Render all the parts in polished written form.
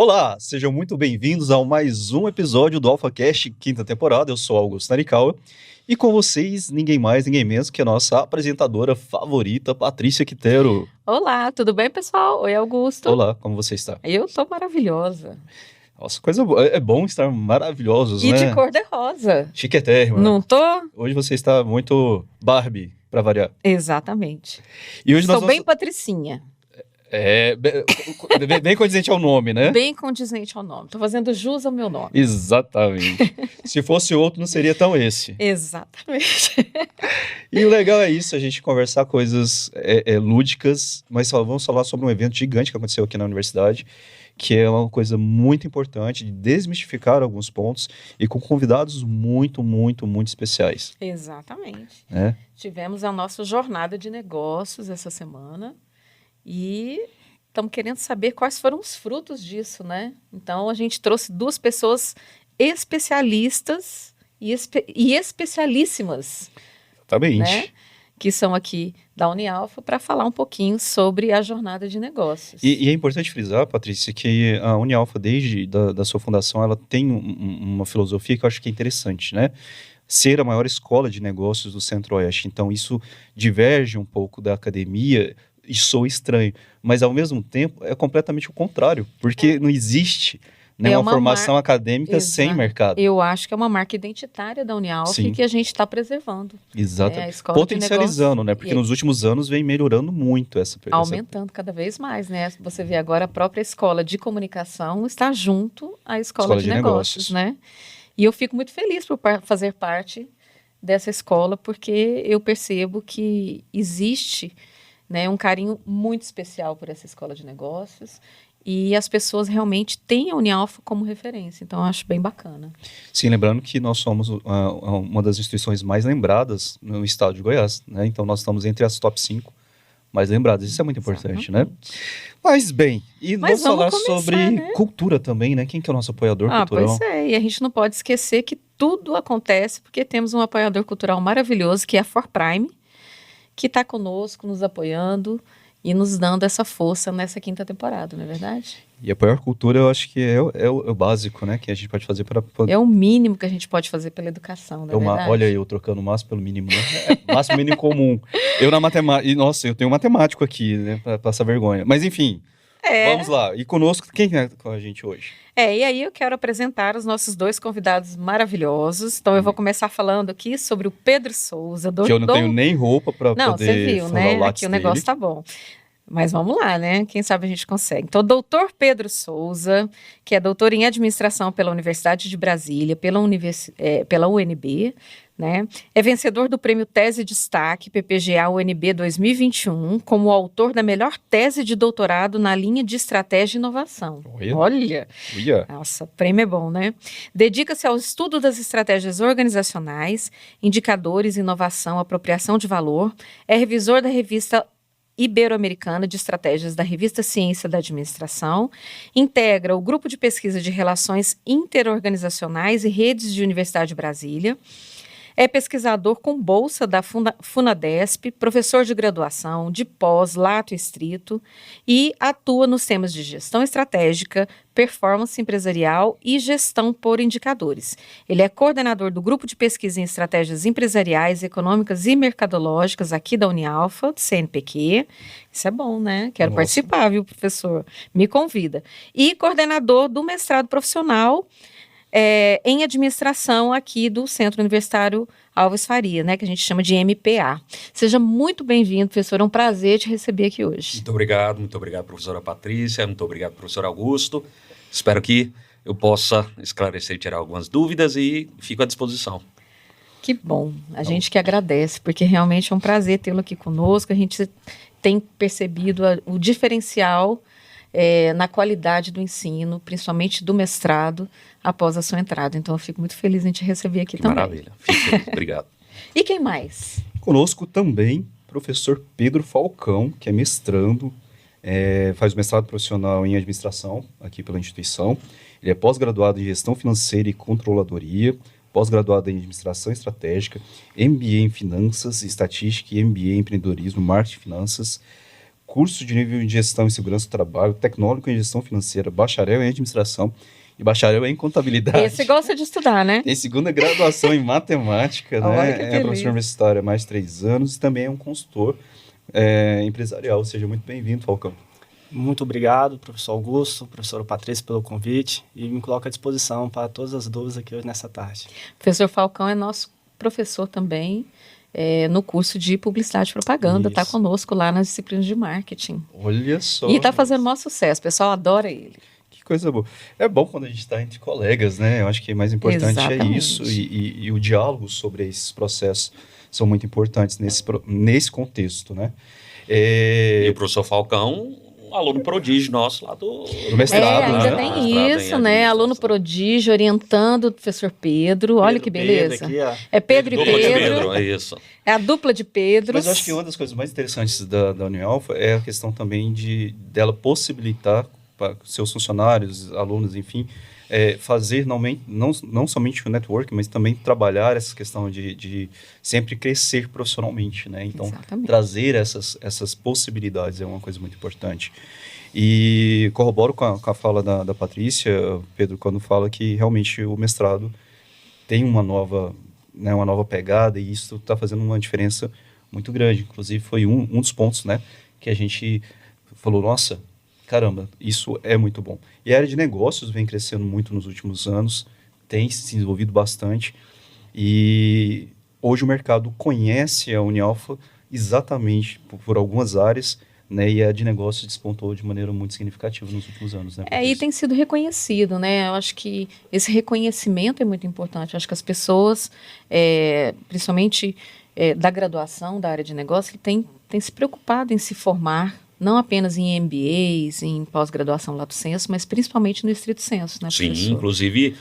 Olá, sejam muito bem-vindos a mais um episódio do AlphaCast, quinta temporada. Eu sou Augusto Narikawa e com vocês, ninguém mais, ninguém menos que a nossa apresentadora favorita, Patrícia Quitero. Olá, tudo bem, pessoal? Oi, Augusto. Olá, como você está? Eu tô maravilhosa. Nossa, coisa boa. É bom estar maravilhosos, E né? de cor de rosa. Chiquetérrima. Não tô? Hoje você está muito Barbie, para variar. Exatamente. E hoje Sou bem patricinha. Bem condizente ao nome, né? Bem condizente ao nome. Tô fazendo jus ao meu nome. Exatamente. Se fosse outro, não seria tão esse. Exatamente. E o legal é isso, a gente conversar coisas lúdicas, mas vamos falar sobre um evento gigante que aconteceu aqui na universidade, que é uma coisa muito importante de desmistificar alguns pontos e com convidados muito, muito, muito especiais. Exatamente. Né? Tivemos a nossa jornada de negócios essa semana e estamos querendo saber quais foram os frutos disso, né? Então, a gente trouxe duas pessoas especialistas e especialíssimas, Exatamente. né? Que são aqui da Unialfa, para falar um pouquinho sobre a jornada de negócios. E é importante frisar, Patrícia, que a Unialfa, desde da sua fundação, ela tem uma filosofia que eu acho que é interessante, né? Ser a maior escola de negócios do Centro-Oeste. Então, isso diverge um pouco da academia e soa estranho. Mas, ao mesmo tempo, é completamente o contrário, porque não existe uma formação acadêmica sem mercado. Eu acho que é uma marca identitária da Unialfa e que a gente está preservando. Exato. Potencializando, né? Porque nos últimos anos vem melhorando muito essa... Aumentando cada vez mais, né? Você vê agora a própria escola de comunicação está junto à escola de negócios, né? E eu fico muito feliz por fazer parte dessa escola, porque eu percebo que existe, né, um carinho muito especial por essa escola de negócios. E as pessoas realmente têm a Unialfa como referência. Então, eu acho bem bacana. Sim, lembrando que nós somos uma das instituições mais lembradas no estado de Goiás, né? Então, nós estamos entre as top 5 mais lembradas. Isso é muito importante, né? Mas, bem, vamos falar sobre cultura também, né? Quem que é o nosso apoiador cultural? Pois é, e a gente não pode esquecer que tudo acontece porque temos um apoiador cultural maravilhoso, que é a For Prime, que está conosco, nos apoiando e nos dando essa força nessa quinta temporada, não é verdade? E apoiar cultura, eu acho que é o básico, né? Que a gente pode fazer para... É o mínimo que a gente pode fazer pela educação, não é verdade? Olha eu trocando o máximo pelo mínimo, né? Máximo mínimo comum. Eu na matemática... E, nossa, eu tenho um matemático aqui, né? Para passar vergonha. Mas, enfim, vamos lá. E conosco, quem é com a gente hoje? E aí eu quero apresentar os nossos dois convidados maravilhosos. Então, eu vou começar falando aqui sobre o Pedro Souza. Que eu não tenho nem roupa para poder... Não, você viu, né? Aqui o negócio tá bom. Mas vamos lá, né? Quem sabe a gente consegue. Então, doutor Pedro Souza, que é doutor em administração pela Universidade de Brasília, pela UNB, né? É vencedor do prêmio Tese Destaque PPGA UNB 2021, como autor da melhor tese de doutorado na linha de estratégia e inovação. Olha! Nossa, prêmio é bom, né? Dedica-se ao estudo das estratégias organizacionais, indicadores, inovação, apropriação de valor. É revisor da revista Ibero-Americana de Estratégias da Revista Ciência da Administração, integra o Grupo de Pesquisa de Relações Interorganizacionais e Redes de Universidade de Brasília, é pesquisador com bolsa da Funadesp, professor de graduação, de pós, lato e estrito, e atua nos temas de gestão estratégica, performance empresarial e gestão por indicadores. Ele é coordenador do Grupo de Pesquisa em Estratégias Empresariais, Econômicas e Mercadológicas aqui da Unialfa, do CNPq. Isso é bom, né? Quero participar, viu, professor? Me convida. E coordenador do mestrado profissional em administração aqui do Centro Universitário Alves Faria, né, que a gente chama de MPA. Seja muito bem-vindo, professor, é um prazer te receber aqui hoje. Muito obrigado, professora Patrícia, muito obrigado, professor Augusto. Espero que eu possa esclarecer e tirar algumas dúvidas e fico à disposição. Que bom, a gente que agradece, porque realmente é um prazer tê-lo aqui conosco, a gente tem percebido o diferencial na qualidade do ensino, principalmente do mestrado, após a sua entrada. Então, eu fico muito feliz em te receber aqui também. Maravilha, fico feliz, obrigado. E quem mais? Conosco também, professor Pedro Falcão, que é mestrando, faz o mestrado profissional em administração aqui pela instituição. Ele é pós-graduado em gestão financeira e controladoria, pós-graduado em administração estratégica, MBA em finanças e estatística e MBA em empreendedorismo, marketing e finanças, curso de nível em gestão e segurança do trabalho, tecnólogo em gestão financeira, bacharel em administração e bacharel em contabilidade. Esse gosta de estudar, né? Tem segunda graduação em matemática, né? É professor universitário há mais de 3 anos e também é um consultor empresarial. Seja muito bem-vindo, Falcão. Muito obrigado, professor Augusto, professora Patrícia, pelo convite e me coloco à disposição para todas as dúvidas aqui hoje nessa tarde. Professor Falcão é nosso professor também no curso de Publicidade e Propaganda, está conosco lá nas disciplinas de marketing. Olha só. E está fazendo maior sucesso, o pessoal adora ele. Que coisa boa. É bom quando a gente está entre colegas, né? Eu acho que o mais importante é isso e o diálogo sobre esses processos são muito importantes nesse contexto, né? E o professor Falcão, um aluno prodígio nosso lá do mestrado, ainda tem isso, né? Aluno prodígio orientando o professor Pedro. Olha que beleza. Pedro aqui, é Pedro e Pedro. É isso. É a dupla de Pedros. Mas eu acho que uma das coisas mais interessantes da Unialfa é a questão também dela possibilitar para seus funcionários, alunos, enfim, fazer não somente o network, mas também trabalhar essa questão de sempre crescer profissionalmente, né? Então, exatamente, trazer essas possibilidades é uma coisa muito importante. E corroboro com a fala da Patrícia, Pedro, quando fala que realmente o mestrado tem uma nova pegada e isso está fazendo uma diferença muito grande. Inclusive, foi um dos pontos, né, que a gente falou, nossa, caramba, isso é muito bom. E a área de negócios vem crescendo muito nos últimos anos, tem se desenvolvido bastante, e hoje o mercado conhece a Unialfa exatamente por algumas áreas, né, e a de negócios despontou de maneira muito significativa nos últimos anos. Né, e tem sido reconhecido, né? Eu acho que esse reconhecimento é muito importante. Eu acho que as pessoas, principalmente da graduação da área de negócio, têm se preocupado em se formar, não apenas em MBAs, em pós-graduação lato sensu, mas principalmente no estrito sensu, né, professor? Sim, inclusive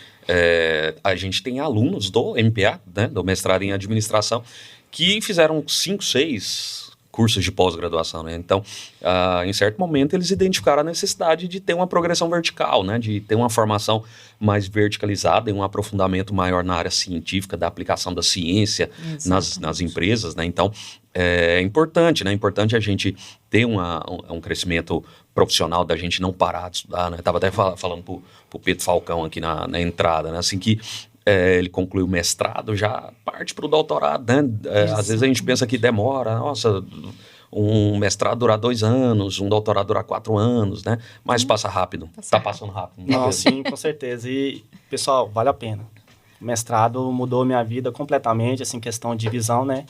a gente tem alunos do MPA, né, do mestrado em administração, que fizeram 5, 6 cursos de pós-graduação, né? Então, em certo momento, eles identificaram a necessidade de ter uma progressão vertical, né? De ter uma formação mais verticalizada e um aprofundamento maior na área científica, da aplicação da ciência nas empresas, né? Então, é importante, né? É importante a gente ter um crescimento profissional, da gente não parar de estudar, né? Estava até falando para o Pedro Falcão aqui na entrada, né? Assim que ele conclui o mestrado, já parte para o doutorado, né? Às vezes a gente pensa que demora, nossa, um mestrado durar 2 anos, um doutorado durar 4 anos, né? Mas passa rápido, está passando rápido. Não, sim, com certeza. E, pessoal, vale a pena. O mestrado mudou minha vida completamente, assim, questão de visão, né?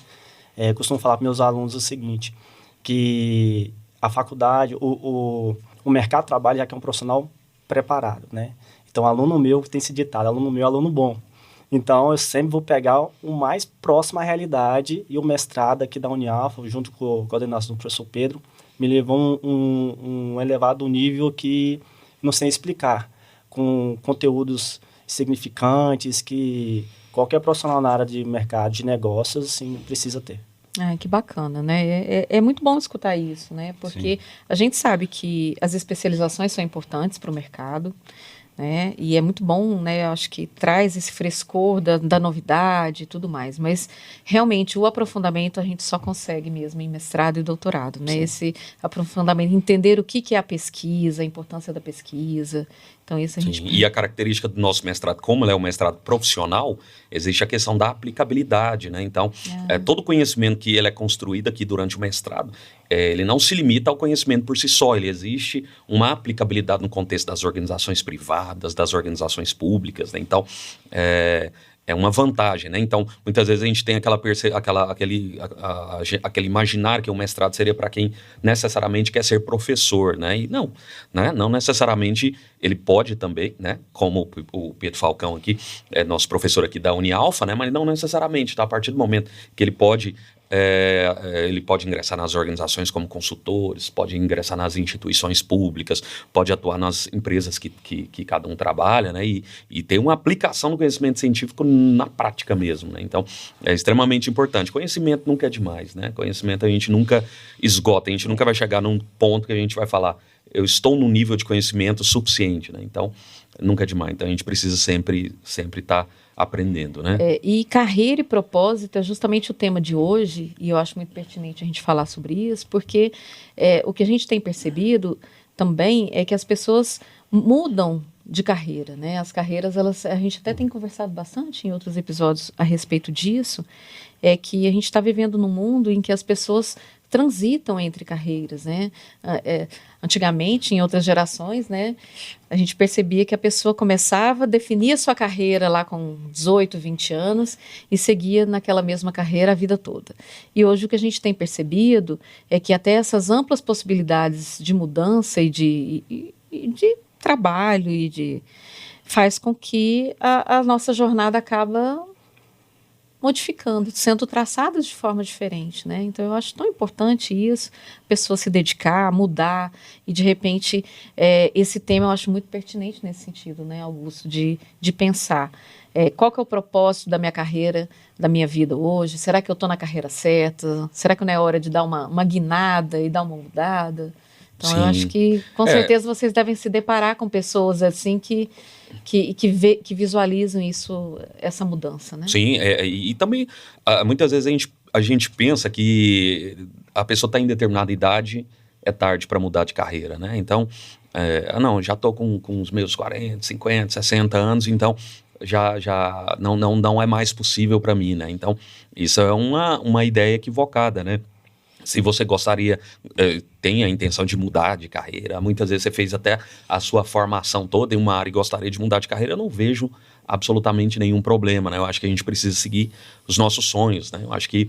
Costumo falar para meus alunos o seguinte, que a faculdade, o mercado de trabalho já que é um profissional preparado, né? Então, aluno meu tem esse ditado, aluno meu é aluno bom. Então, eu sempre vou pegar o mais próximo à realidade, e o mestrado aqui da Unialfa, junto com a coordenação do professor Pedro, me levou um elevado nível que não sei explicar, com conteúdos significantes que qualquer profissional na área de mercado, de negócios, assim, precisa ter. Que bacana, né? É muito bom escutar isso, né? Porque a gente sabe que as especializações são importantes para o mercado, né? E é muito bom, né? Eu acho que traz esse frescor da novidade e tudo mais. Mas, realmente, o aprofundamento a gente só consegue mesmo em mestrado e doutorado, né? Sim. Esse aprofundamento, entender o que é a pesquisa, a importância da pesquisa. Então, isso a gente... E a característica do nosso mestrado, como ele é um mestrado profissional, existe a questão da aplicabilidade, né? Então, todo conhecimento que ele é construído aqui durante o mestrado, ele não se limita ao conhecimento por si só, ele existe uma aplicabilidade no contexto das organizações privadas, das organizações públicas, né? Então, é uma vantagem, né? Então, muitas vezes a gente tem aquele imaginário que o mestrado seria para quem necessariamente quer ser professor, né? E não, né? Não necessariamente ele pode também, né? Como o Pedro Falcão aqui, é nosso professor aqui da Unialfa, né? Mas não necessariamente, tá? A partir do momento que ele pode ingressar nas organizações como consultores, pode ingressar nas instituições públicas, pode atuar nas empresas que cada um trabalha, né? E ter uma aplicação do conhecimento científico na prática mesmo, né? Então, é extremamente importante. Conhecimento nunca é demais, né? Conhecimento a gente nunca esgota, a gente nunca vai chegar num ponto que a gente vai falar, eu estou num nível de conhecimento suficiente, né? Então, nunca é demais. Então, a gente precisa sempre estar aprendendo, né? E carreira e propósito é justamente o tema de hoje, e eu acho muito pertinente a gente falar sobre isso, porque o que a gente tem percebido também é que as pessoas mudam de carreira, né? As carreiras, a gente até tem conversado bastante em outros episódios a respeito disso, é que a gente está vivendo num mundo em que as pessoas transitam entre carreiras, né? Antigamente, em outras gerações, né, a gente percebia que a pessoa começava, definia sua carreira lá com 18, 20 anos e seguia naquela mesma carreira a vida toda. E hoje o que a gente tem percebido é que até essas amplas possibilidades de mudança e de trabalho faz com que a nossa jornada acaba modificando, sendo traçadas de forma diferente, né? Então eu acho tão importante isso, a pessoa se dedicar, mudar, e de repente esse tema eu acho muito pertinente nesse sentido, né, Augusto, de pensar qual que é o propósito da minha carreira, da minha vida hoje. Será que eu estou na carreira certa? Será que não é hora de dar uma guinada e dar uma mudada? Então, eu acho que, com certeza, vocês devem se deparar com pessoas assim que visualizam essa mudança, né? Sim, e também, muitas vezes a gente pensa que a pessoa está em determinada idade, é tarde para mudar de carreira, né? Então, não, já estou com os meus 40, 50, 60 anos, então já não é mais possível para mim, né? Então, isso é uma ideia equivocada, né? Se você tem a intenção de mudar de carreira, muitas vezes você fez até a sua formação toda em uma área e gostaria de mudar de carreira, eu não vejo absolutamente nenhum problema, né? Eu acho que a gente precisa seguir os nossos sonhos, né? Eu acho que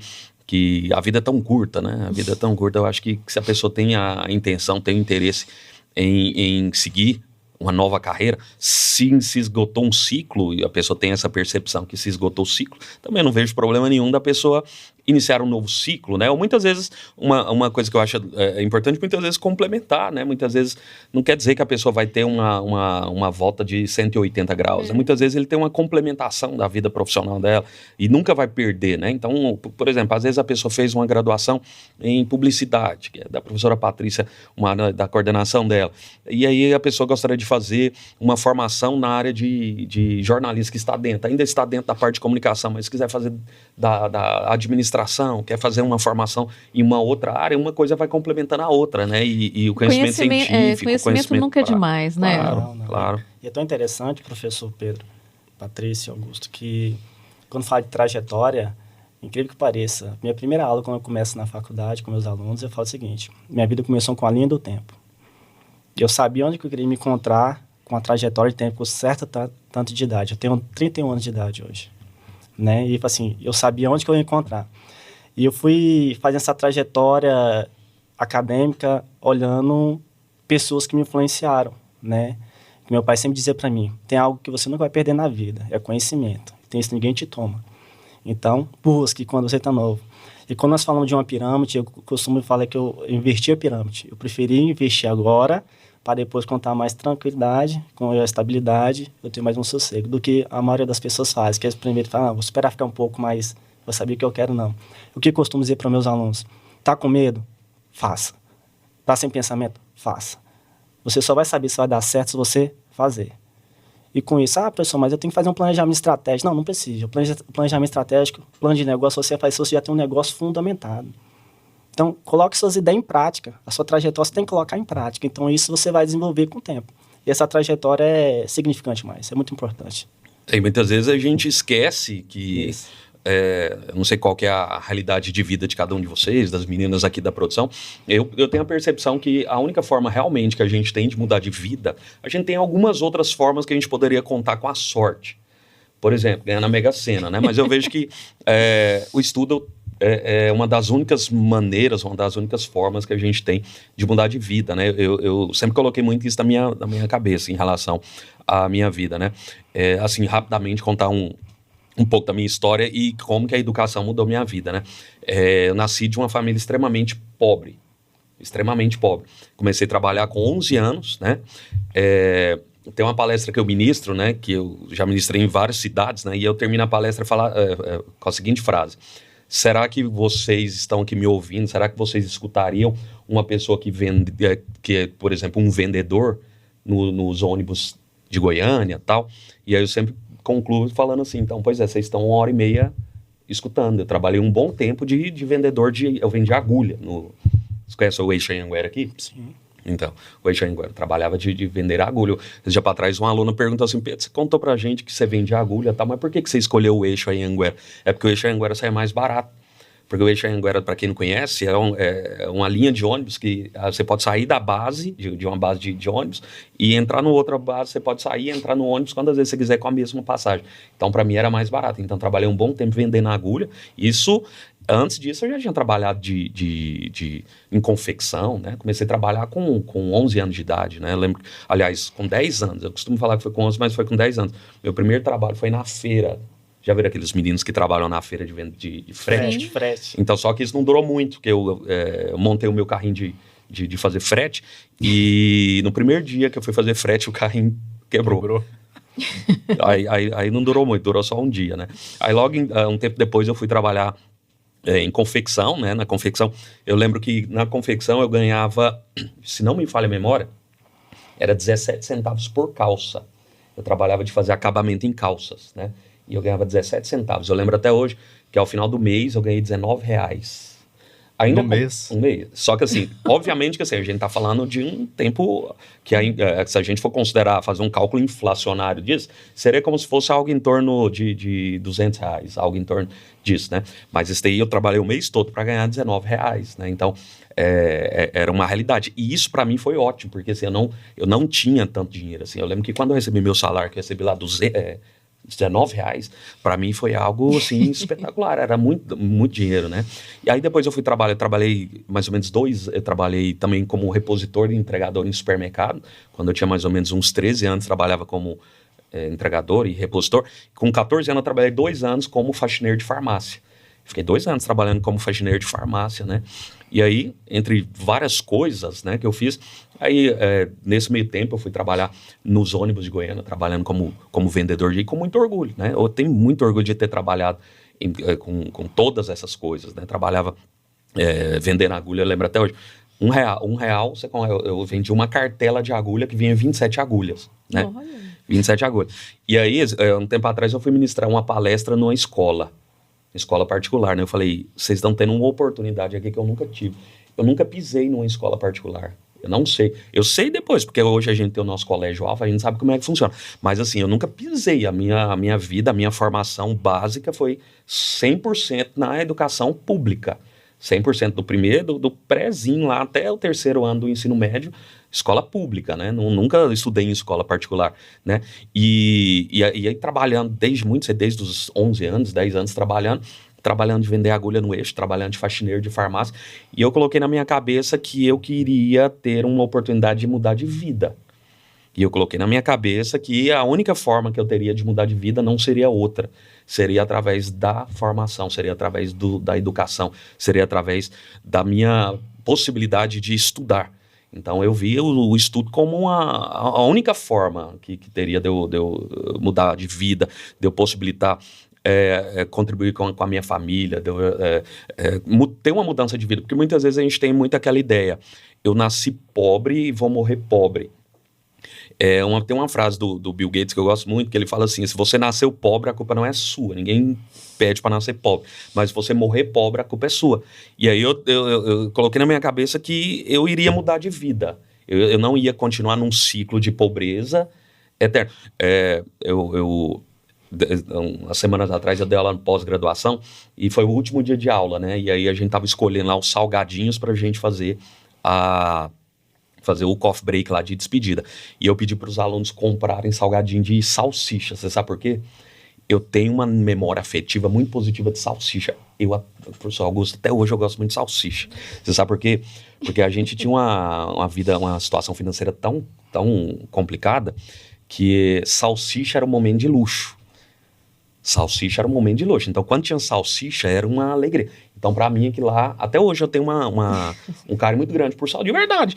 a vida é tão curta, né? A vida é tão curta, eu acho que se a pessoa tem a intenção, tem o interesse em seguir uma nova carreira, se esgotou um ciclo e a pessoa tem essa percepção que se esgotou o ciclo, também não vejo problema nenhum da pessoa iniciar um novo ciclo, né? Ou muitas vezes, uma coisa que eu acho importante, muitas vezes complementar, né? Muitas vezes não quer dizer que a pessoa vai ter uma volta de 180 graus, né? Muitas vezes ele tem uma complementação da vida profissional dela e nunca vai perder, né? Então, por exemplo, às vezes a pessoa fez uma graduação em publicidade, que é da professora Patrícia, da coordenação dela, e aí a pessoa gostaria de fazer uma formação na área de jornalismo, que ainda está dentro da parte de comunicação, mas se quiser fazer da administração, quer fazer uma formação em uma outra área, uma coisa vai complementando a outra, né? E o conhecimento científico... Conhecimento nunca é demais, né? Claro. E é tão interessante, professor Pedro, Patrícia, Augusto, que quando fala de trajetória, incrível que pareça, minha primeira aula, quando eu começo na faculdade com meus alunos, eu falo o seguinte: minha vida começou com a linha do tempo. Eu sabia onde que eu queria me encontrar com a trajetória de tempo com certo tanto de idade. Eu tenho 31 anos de idade hoje, né? E assim, eu sabia onde que eu ia encontrar. E eu fui fazendo essa trajetória acadêmica olhando pessoas que me influenciaram, né? Que meu pai sempre dizia para mim: tem algo que você não vai perder na vida, é conhecimento. Tem isso, ninguém te toma. Então, busque quando você está novo. E quando nós falamos de uma pirâmide, eu costumo falar que eu inverti a pirâmide. Eu preferi investir agora para depois contar mais tranquilidade, com a estabilidade, eu tenho mais um sossego, do que a maioria das pessoas faz, que eles primeiro falam: vou esperar ficar um pouco mais, vou saber o que eu quero, não. O que eu costumo dizer para meus alunos: tá com medo? Faça. Tá sem pensamento? Faça. Você só vai saber se vai dar certo se você fazer. E com isso, professor, mas eu tenho que fazer um planejamento estratégico. Não precisa. O planejamento estratégico, plano de negócio, você faz isso, você já tem um negócio fundamentado. Então, coloque suas ideias em prática. A sua trajetória você tem que colocar em prática. Então, isso você vai desenvolver com o tempo. E essa trajetória é significante mais, é muito importante. E muitas vezes a gente esquece que... eu não sei qual que é a realidade de vida de cada um de vocês, das meninas aqui da produção. Eu tenho a percepção que a única forma realmente que a gente tem de mudar de vida, a gente tem algumas outras formas que a gente poderia contar com a sorte. Por exemplo, ganhar na Mega Sena, né? Mas eu vejo que o estudo é uma das únicas maneiras, uma das únicas formas que a gente tem de mudar de vida, né? Eu sempre coloquei muito isso na minha cabeça em relação à minha vida, né? Assim, rapidamente contar um pouco da minha história e como que a educação mudou minha vida, né? Eu nasci de uma família extremamente pobre. Comecei a trabalhar com 11 anos, né? Tem uma palestra que eu ministro, né? Que eu já ministrei em várias cidades, né? E eu termino a palestra com a seguinte frase: será que vocês estão aqui me ouvindo? Será que vocês escutariam uma pessoa que vende, que é, por exemplo, um vendedor nos ônibus de Goiânia e tal? E aí eu sempre concluo falando assim, então, pois é, vocês estão 1h30 escutando. Eu trabalhei um bom tempo de vendedor eu vendi agulha. Você conhece o Eixo Anhanguera aqui? Sim. Então, o Eixo Anhanguera trabalhava de vender agulha. Esse dia para trás, um aluno perguntou assim, Pedro, você contou pra gente que você vende agulha e tal, mas por que você escolheu o Eixo Anhanguera? É porque o Eixo Anhanguera sai mais barato. Porque o Eixo Anhanguera, para quem não conhece, é uma linha de ônibus que você pode sair da base, de uma base de ônibus, e entrar no outra base, você pode sair e entrar no ônibus quantas vezes você quiser com a mesma passagem. Então, para mim, era mais barato. Então, trabalhei um bom tempo vendendo agulha. Antes disso, eu já tinha trabalhado em confecção, né? Comecei a trabalhar com 11 anos de idade, né? Eu lembro, aliás, com 10 anos. Eu costumo falar que foi com 11, mas foi com 10 anos. Meu primeiro trabalho foi na feira. Já viram aqueles meninos que trabalham na feira de frete? Frete. Então, só que isso não durou muito, porque eu montei o meu carrinho de fazer frete e no primeiro dia que eu fui fazer frete, o carrinho quebrou. Aí não durou muito, durou só um dia, né? Aí logo, um tempo depois, eu fui trabalhar em confecção, né? Na confecção, eu lembro que na confecção eu ganhava, se não me falha a memória, era 17 centavos por calça. Eu trabalhava de fazer acabamento em calças, né? E eu ganhava 17 centavos. Eu lembro até hoje que ao final do mês eu ganhei R$19. Ainda no mês? Um mês. Só que assim, obviamente que assim, a gente tá falando de um tempo que se a gente for considerar, fazer um cálculo inflacionário disso, seria como se fosse algo em torno de R$200, algo em torno disso, né? Mas esse daí eu trabalhei o mês todo para ganhar R$19, né? Então, era uma realidade. E isso para mim foi ótimo, porque assim, eu não tinha tanto dinheiro. Assim. Eu lembro que quando eu recebi meu salário, que eu recebi lá R$19, para mim foi algo assim espetacular, era muito, muito dinheiro, né? E aí depois eu trabalhei mais ou menos eu trabalhei também como repositor e entregador em supermercado, quando eu tinha mais ou menos uns 13 anos, trabalhava como entregador e repositor. Com 14 anos eu trabalhei 2 anos como faxineiro de farmácia. Fiquei 2 anos trabalhando como faxineiro de farmácia, né? E aí, entre várias coisas, né, que eu fiz, aí nesse meio tempo eu fui trabalhar nos ônibus de Goiânia, trabalhando como vendedor e com muito orgulho, né? Eu tenho muito orgulho de ter trabalhado com todas essas coisas, né? Trabalhava vendendo agulha, eu lembro até hoje. R$1, eu vendi uma cartela de agulha que vinha 27 agulhas, né? Olha. 27 agulhas. E aí, um tempo atrás, eu fui ministrar uma palestra numa escola particular, né? Eu falei, vocês estão tendo uma oportunidade aqui que eu nunca tive. Eu nunca pisei numa escola particular. Eu não sei. Eu sei depois, porque hoje a gente tem o nosso colégio alfa, a gente sabe como é que funciona. Mas assim, eu nunca pisei. A minha vida, a minha formação básica foi 100% na educação pública. 100% do prézinho lá até o 3º ano do ensino médio, escola pública, né? Nunca estudei em escola particular, né? E aí trabalhando desde os 11 anos, 10 anos trabalhando de vender agulha no eixo, trabalhando de faxineiro de farmácia, e eu coloquei na minha cabeça que eu queria ter uma oportunidade de mudar de vida. E eu coloquei na minha cabeça que a única forma que eu teria de mudar de vida não seria outra. Seria através da formação, seria através da educação, seria através da minha possibilidade de estudar. Então eu vi o estudo como a única forma que teria de eu mudar de vida, de eu possibilitar contribuir com a minha família, de eu ter uma mudança de vida. Porque muitas vezes a gente tem muito aquela ideia, eu nasci pobre e vou morrer pobre. Tem uma frase do Bill Gates que eu gosto muito, que ele fala assim, se você nasceu pobre, a culpa não é sua, ninguém pede para nascer pobre, mas se você morrer pobre, a culpa é sua. E aí eu coloquei na minha cabeça que eu iria mudar de vida, eu não ia continuar num ciclo de pobreza eterno. Umas semanas atrás eu dei aula no pós-graduação e foi o último dia de aula, né? E aí a gente tava escolhendo lá os salgadinhos pra gente fazer o coffee break lá de despedida. E eu pedi para os alunos comprarem salgadinho de salsicha. Você sabe por quê? Eu tenho uma memória afetiva muito positiva de salsicha. Professor Augusto, até hoje eu gosto muito de salsicha. Você sabe por quê? Porque a gente tinha uma situação financeira tão complicada que salsicha era um momento de luxo. Salsicha era um momento de luxo. Então, quando tinha salsicha, era uma alegria. Então, para mim, aqui lá, até hoje eu tenho um carinho muito grande por salsicha, de verdade.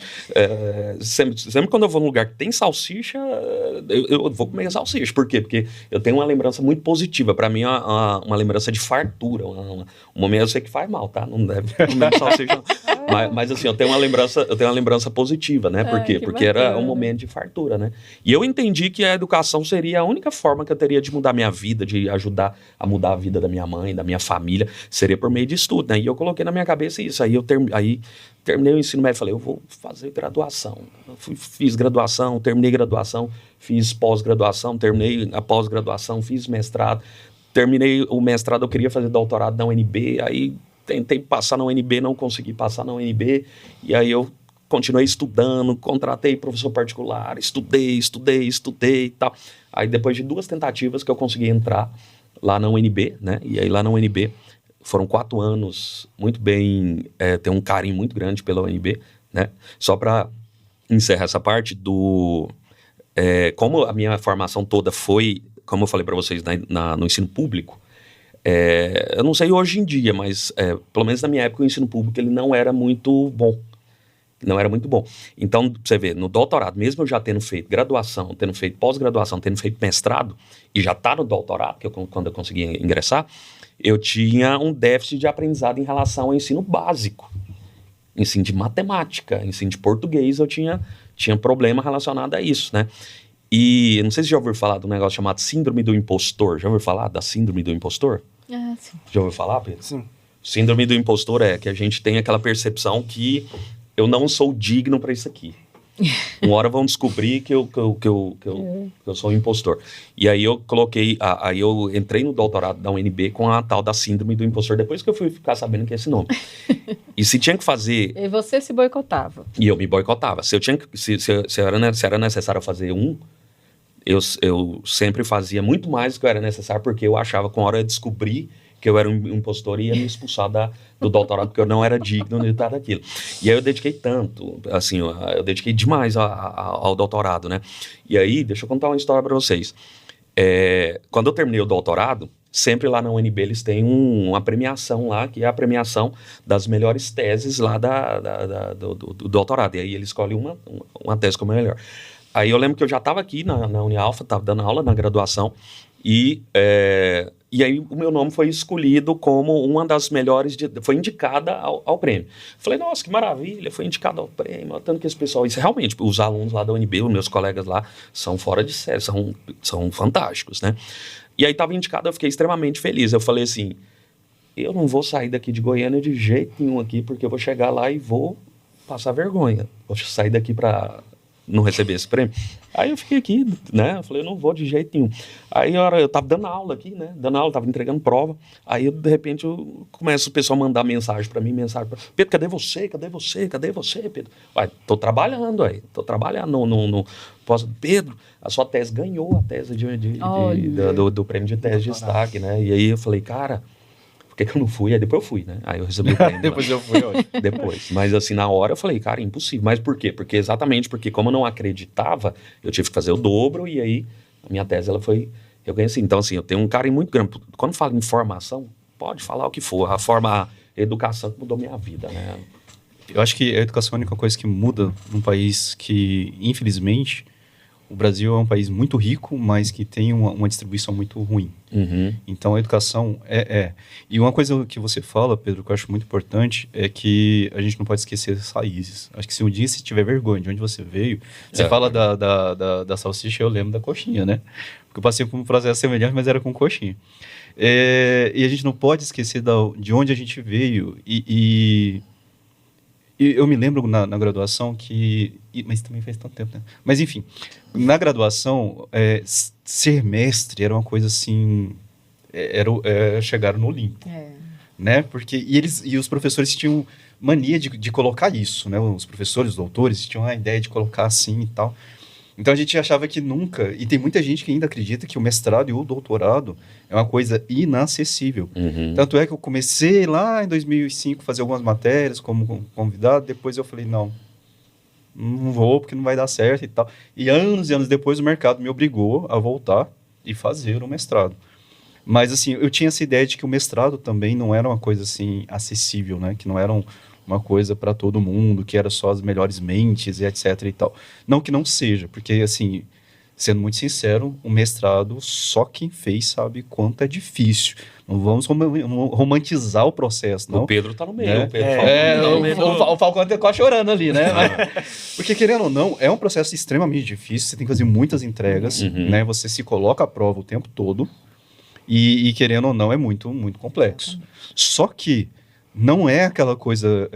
Sempre quando eu vou num lugar que tem salsicha, eu vou comer salsicha. Por quê? Porque eu tenho uma lembrança muito positiva. Para mim, é uma lembrança de fartura. Um momento, eu sei que faz mal, tá? Não deve comer salsicha. Mas assim, eu tenho uma lembrança positiva, né? Por quê? Porque era um momento de fartura, né? E eu entendi que a educação seria a única forma que eu teria de mudar minha vida, de ajudar a mudar a vida da minha mãe, da minha família, seria por meio de estudo, né? E eu coloquei na minha cabeça isso. Aí terminei o ensino médio, falei, eu vou fazer graduação. Fiz graduação, terminei graduação, fiz pós-graduação, terminei a pós-graduação, fiz mestrado, terminei o mestrado, eu queria fazer doutorado na UNB, aí tentei passar na UNB, não consegui passar na UNB, e aí eu continuei estudando, contratei professor particular, estudei e tal. Aí depois de 2 tentativas que eu consegui entrar lá na UNB, né? E aí lá na UNB foram 4 anos muito bem, tenho um carinho muito grande pela UNB, né? Só para encerrar essa parte como a minha formação toda foi, como eu falei para vocês, no ensino público, eu não sei hoje em dia, mas pelo menos na minha época o ensino público ele não era muito bom. Não era muito bom. Então, você vê, no doutorado, mesmo eu já tendo feito graduação, tendo feito pós-graduação, tendo feito mestrado, e já tá no doutorado, quando eu consegui ingressar, eu tinha um déficit de aprendizado em relação ao ensino básico. Ensino de matemática, ensino de português, eu tinha problema relacionado a isso, né? E não sei se já ouviu falar de um negócio chamado síndrome do impostor. Já ouviu falar da síndrome do impostor? Ah, sim. Já ouviu falar, Pedro? Sim. Síndrome do impostor é que a gente tem aquela percepção que eu não sou digno para isso aqui. Uma hora vão descobrir que eu sou um impostor. E aí eu aí eu entrei no doutorado da UNB com a tal da síndrome do impostor, depois que eu fui ficar sabendo que é esse nome. E se tinha que fazer... E você se boicotava. E eu me boicotava. Se era necessário fazer eu sempre fazia muito mais do que era necessário, porque eu achava que uma hora eu ia descobrir que eu era um impostor e ia me expulsar do doutorado, porque eu não era digno de estar daquilo. E aí eu dediquei tanto, assim, eu dediquei demais ao doutorado, né? E aí, deixa eu contar uma história para vocês. Quando eu terminei o doutorado, sempre lá na UNB eles têm uma premiação lá, que é a premiação das melhores teses lá do doutorado. E aí ele escolhe uma tese como a melhor. Aí eu lembro que eu já estava aqui na Unialfa, estava dando aula na graduação, e aí o meu nome foi escolhido como uma das melhores, foi indicada ao prêmio. Falei, nossa, que maravilha, foi indicado ao prêmio, tanto que esse pessoal, isso realmente, os alunos lá da UNB, os meus colegas lá, são fora de série, são fantásticos, né? E aí estava indicado, eu fiquei extremamente feliz. Eu falei assim, eu não vou sair daqui de Goiânia de jeito nenhum aqui, porque eu vou chegar lá e vou passar vergonha. Vou sair daqui para não receber esse prêmio. Aí eu fiquei aqui, né? Eu falei, eu não vou de jeito nenhum. Aí eu tava dando aula aqui, né? Tava entregando prova. Aí, de repente, começa o pessoal a mandar mensagem pra mim, Pedro, cadê você? Cadê você, Pedro? Uai, tô trabalhando aí. Não posso... Pedro, a sua tese ganhou a tese do prêmio de tese de destaque, né? E aí eu falei, cara... Por que eu não fui? Aí depois eu fui, né? Aí eu recebi o prêmio. Depois eu fui, ótimo. Depois. Mas assim, na hora eu falei, cara, impossível. Mas por quê? Porque como eu não acreditava, eu tive que fazer o dobro e aí a minha tese, eu ganhei assim. Então assim, eu tenho um carinho muito grande. Quando falo em formação, pode falar o que for. A educação que mudou minha vida, né? Eu acho que a educação é a única coisa que muda num país que, infelizmente... O Brasil é um país muito rico, mas que tem uma distribuição muito ruim. Uhum. Então, a educação E uma coisa que você fala, Pedro, que eu acho muito importante, é que a gente não pode esquecer as raízes. Acho que se um dia você tiver vergonha de onde você veio... Você fala da salsicha, eu lembro da coxinha, né? Porque eu passei por um processo semelhante, mas era com coxinha. E a gente não pode esquecer de onde a gente veio. E eu me lembro na graduação mas também faz tanto tempo, né? Mas enfim, na graduação, ser mestre era uma coisa assim... chegaram no Olimpo. Né? Porque, e os professores tinham mania de colocar isso, né? Os professores, os doutores, tinham a ideia de colocar assim e tal. Então a gente achava que nunca... E tem muita gente que ainda acredita que o mestrado e o doutorado é uma coisa inacessível. Uhum. Tanto é que eu comecei lá em 2005 a fazer algumas matérias como convidado. Depois eu falei, não vou porque não vai dar certo e tal. E anos depois o mercado me obrigou a voltar e fazer o mestrado. Mas, assim, eu tinha essa ideia de que o mestrado também não era uma coisa, assim, acessível, né? Que não era uma coisa para todo mundo, que era só as melhores mentes e etc e tal. Não que não seja, porque, assim, sendo muito sincero, o mestrado, só quem fez sabe quanto é difícil. Não vamos romantizar o processo, não. O Pedro tá no meio. Né? O Pedro o Falcão tá quase chorando ali, né? Porque, querendo ou não, é um processo extremamente difícil, você tem que fazer muitas entregas, né? Você se coloca à prova o tempo todo, e querendo ou não, é muito, muito complexo. Só que não é aquela coisa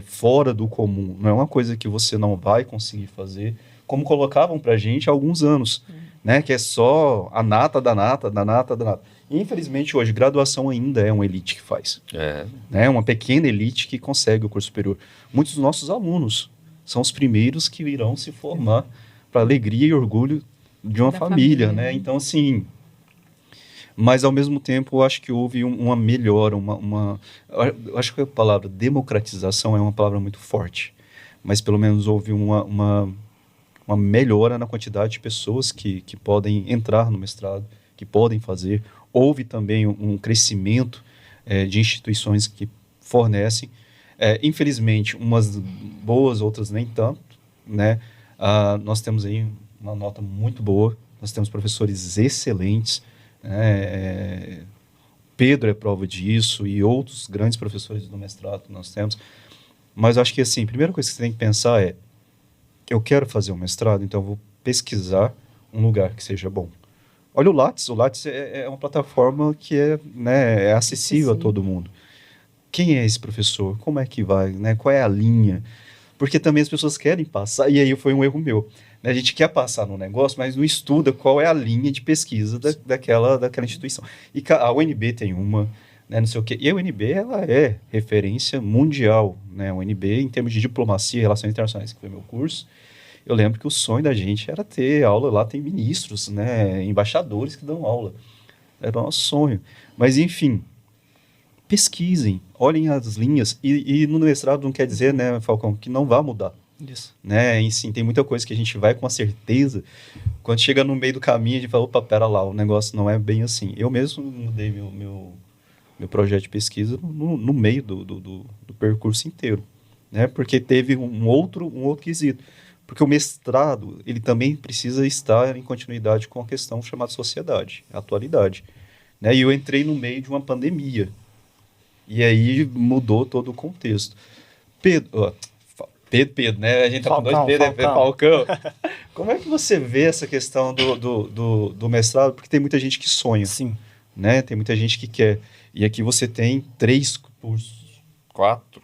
fora do comum, não é uma coisa que você não vai conseguir fazer, como colocavam pra gente há alguns anos, né? Que é só a nata da nata, da nata, da nata. E, infelizmente, hoje, graduação ainda é uma elite que faz. Né? Uma pequena elite que consegue o curso superior. Muitos dos nossos alunos são os primeiros que irão se formar para alegria e orgulho de uma família, né? Então, assim... Mas, ao mesmo tempo, eu acho que houve uma melhora, eu acho que a palavra democratização é uma palavra muito forte, mas pelo menos houve uma melhora na quantidade de pessoas que podem entrar no mestrado, que podem fazer. Houve também um crescimento de instituições que fornecem. Infelizmente, umas boas, outras nem tanto, né? Nós temos aí uma nota muito boa, nós temos professores excelentes, Pedro é prova disso e outros grandes professores do mestrado que nós temos. Mas eu acho que, assim, a primeira coisa que você tem que pensar é: eu quero fazer um mestrado, então eu vou pesquisar um lugar que seja bom. Olha o Lattes é uma plataforma que é acessível a todo mundo. Quem é esse professor? Como é que vai? Né? Qual é a linha? Porque também as pessoas querem passar, e aí foi um erro meu. A gente quer passar no negócio, mas não estuda qual é a linha de pesquisa daquela instituição. E a UNB tem uma, né, não sei o quê. E a UNB, ela é referência mundial, né? A UNB, em termos de diplomacia e relações internacionais, que foi meu curso, eu lembro que o sonho da gente era ter aula lá, tem ministros, né, embaixadores que dão aula. Era o nosso sonho. Mas, enfim, pesquisem, olhem as linhas. E no mestrado não quer dizer, né, Falcão, que não vai mudar. Isso. Né? E sim, tem muita coisa que a gente vai com a certeza. Quando chega no meio do caminho, a gente fala: opa, pera lá, o negócio não é bem assim. Eu mesmo mudei meu projeto de pesquisa no meio do percurso inteiro, né? Porque teve um outro quesito. Porque o mestrado, ele também precisa estar em continuidade com a questão chamada sociedade, a atualidade. Né? E eu entrei no meio de uma pandemia. E aí mudou todo o contexto. Pedro, né? A gente tá com dois Pedro, Falcão. Como é que você vê essa questão do mestrado? Porque tem muita gente que sonha. Sim. Né? Tem muita gente que quer. E aqui você tem 3 cursos, 4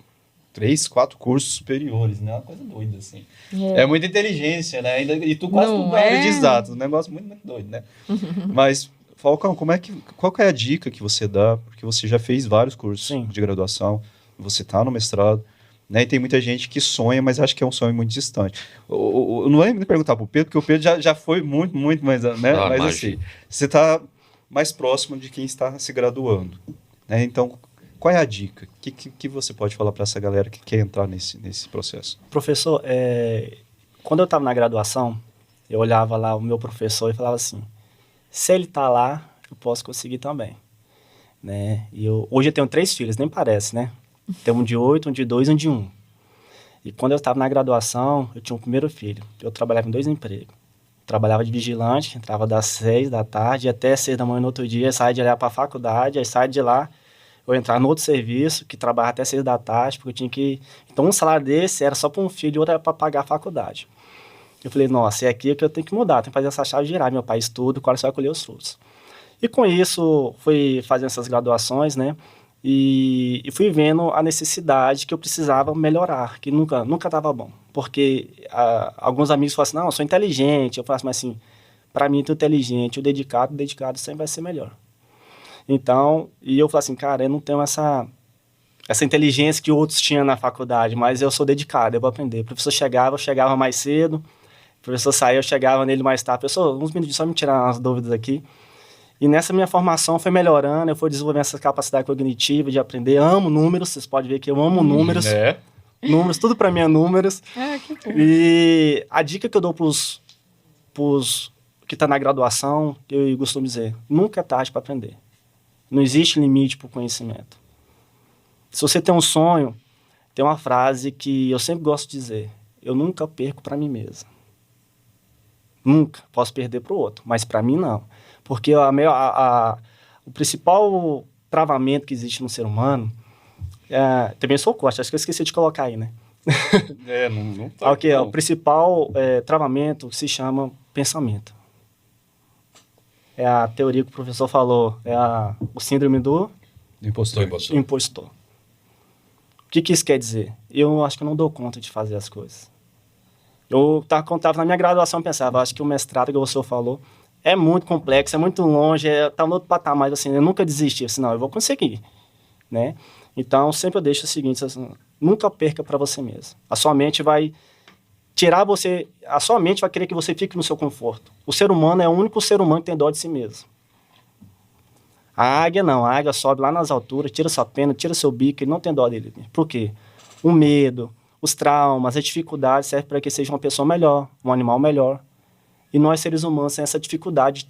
cursos superiores, né? Uma coisa doida, assim. É muita inteligência, né? E tu quase tudo na área de exatos. Um negócio muito, muito doido, né? Mas, Falcão, qual que é a dica que você dá? Porque você já fez vários cursos de graduação, você está no mestrado, né? E tem muita gente que sonha, mas acha que é um sonho muito distante. Eu não vou me perguntar para o Pedro, porque o Pedro já foi muito, muito mais... Né? Mas assim, você está mais próximo de quem está se graduando. Né? Então, qual é a dica? O que você pode falar para essa galera que quer entrar nesse processo? Professor, quando eu estava na graduação, eu olhava lá o meu professor e falava assim: se ele está lá, eu posso conseguir também. Né? Hoje eu tenho 3 filhos, nem parece, né? Tem um de 8, um de 2 e um de 1. E quando eu estava na graduação, eu tinha um primeiro filho. Eu trabalhava em 2 empregos. Trabalhava de vigilante, entrava das 6 da tarde até 6 da manhã no outro dia, saía de lá para a faculdade, aí saía de lá, eu entrava no outro serviço, que trabalhava até 6 da tarde, porque eu tinha que... Então, um salário desse era só para um filho e outro era para pagar a faculdade. Eu falei: nossa, é aqui que eu tenho que mudar, tenho que fazer essa chave girar. Meu pai estuda, o coração vai colher os frutos. E com isso, fui fazendo essas graduações, né? E fui vendo a necessidade que eu precisava melhorar, que nunca estava bom. Porque alguns amigos falam assim: não, eu sou inteligente. Eu falo assim: mas assim, para mim, tu inteligente, o dedicado sempre vai ser melhor. Então, e eu falo assim: cara, eu não tenho essa inteligência que outros tinham na faculdade, mas eu sou dedicado, eu vou aprender. O professor chegava, eu chegava mais cedo, o professor saía, eu chegava nele mais tarde. Professor, uns minutos só me tirar umas dúvidas aqui. E nessa minha formação foi melhorando, eu fui desenvolvendo essa capacidade cognitiva de aprender. Amo números, vocês podem ver que eu amo números. Números, tudo para mim é números. Que bom. E a dica que eu dou pros que tá na graduação, que eu costumo dizer: nunca é tarde para aprender. Não existe limite para o conhecimento. Se você tem um sonho, tem uma frase que eu sempre gosto de dizer: eu nunca perco para mim mesmo. Nunca. Posso perder para o outro, mas para mim não. Porque o principal travamento que existe no ser humano... também sou coach, acho que eu esqueci de colocar aí, né? Não tá. Okay, o principal travamento se chama pensamento. É a teoria que o professor falou, o síndrome do impostor. O que isso quer dizer? Eu acho que eu não dou conta de fazer as coisas. Eu estava na minha graduação e pensava, acho que o mestrado que o senhor falou é muito complexo, é muito longe, está no outro patamar, assim, eu nunca desisti, assim, não, eu vou conseguir, né? Então, sempre eu deixo o seguinte, assim, nunca perca para você mesmo. A sua mente vai querer que você fique no seu conforto. O ser humano é o único ser humano que tem dó de si mesmo. A águia não, a águia sobe lá nas alturas, tira sua pena, tira seu bico, ele não tem dó dele. Por quê? O medo, os traumas, as dificuldades servem para que seja uma pessoa melhor, um animal melhor. E nós, seres humanos, temos essa dificuldade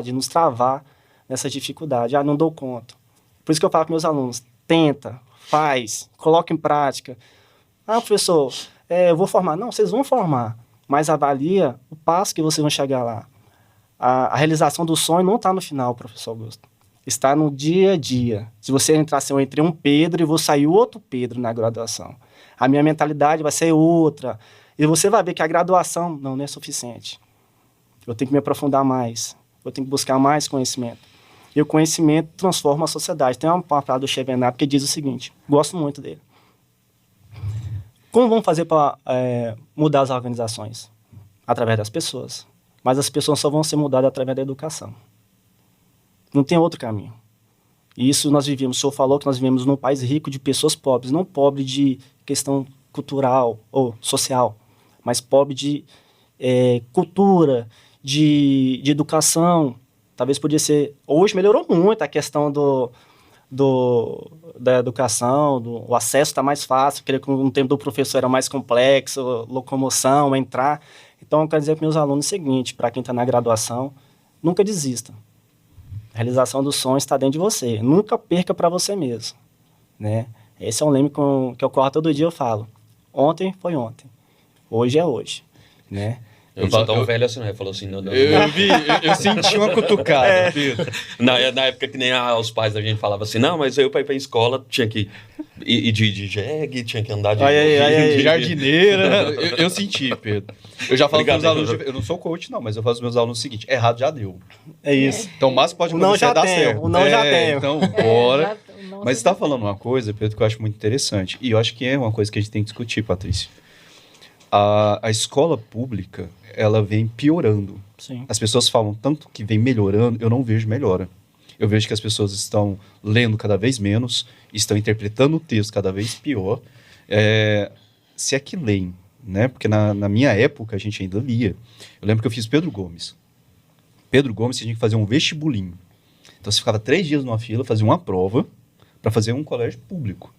de nos travar nessa dificuldade. Não dou conta. Por isso que eu falo para meus alunos, tenta, faz, coloca em prática. Professor, eu vou formar. Não, vocês vão formar, mas avalia o passo que vocês vão chegar lá. A realização do sonho não está no final, professor Augusto. Está no dia a dia. Se você entrar, eu entrei um Pedro e vou sair outro Pedro na graduação. A minha mentalidade vai ser outra. E você vai ver que a graduação não é suficiente. Eu tenho que me aprofundar mais. Eu tenho que buscar mais conhecimento. E o conhecimento transforma a sociedade. Tem uma frase do Chevenato que diz o seguinte, gosto muito dele. Como vamos fazer para mudar as organizações? Através das pessoas. Mas as pessoas só vão ser mudadas através da educação. Não tem outro caminho. E isso nós vivemos. O senhor falou que nós vivemos num país rico de pessoas pobres. Não pobre de questão cultural ou social, mas pobre de cultura, de educação. Talvez podia ser... Hoje melhorou muito a questão da educação, o acesso está mais fácil, porque no tempo do professor era mais complexo, locomoção, entrar. Então, eu quero dizer para meus alunos o seguinte, para quem está na graduação, nunca desista. A realização do sonho está dentro de você. Nunca perca para você mesmo, né? Esse é um lema que eu corro todo dia, eu falo. Ontem foi ontem. Hoje é hoje, né? Eu não sou tão velho assim, né? Falou assim... Não. Eu senti uma cutucada, Pedro. Na época que nem os pais da gente falavam assim, não, mas eu para ir pra escola tinha que ir de jegue, tinha que andar de jardineira. Eu senti, Pedro. Eu já falo para os alunos, eu não sou coach não, mas eu falo para os meus alunos o seguinte, errado já deu. É isso. Então o máximo pode acontecer é dar certo. O não já tem. Então, bora. Mas você está falando uma coisa, Pedro, que eu acho muito interessante. E eu acho que é uma coisa que a gente tem que discutir, Patrícia. A escola pública, ela vem piorando. Sim. As pessoas falam tanto que vem melhorando, eu não vejo melhora. Eu vejo que as pessoas estão lendo cada vez menos, estão interpretando o texto cada vez pior. Se é que leem, né? Porque na minha época a gente ainda lia. Eu lembro que eu fiz Pedro Gomes. Pedro Gomes, você tinha que fazer um vestibulinho. Então você ficava 3 dias numa fila, fazia uma prova para fazer um colégio público.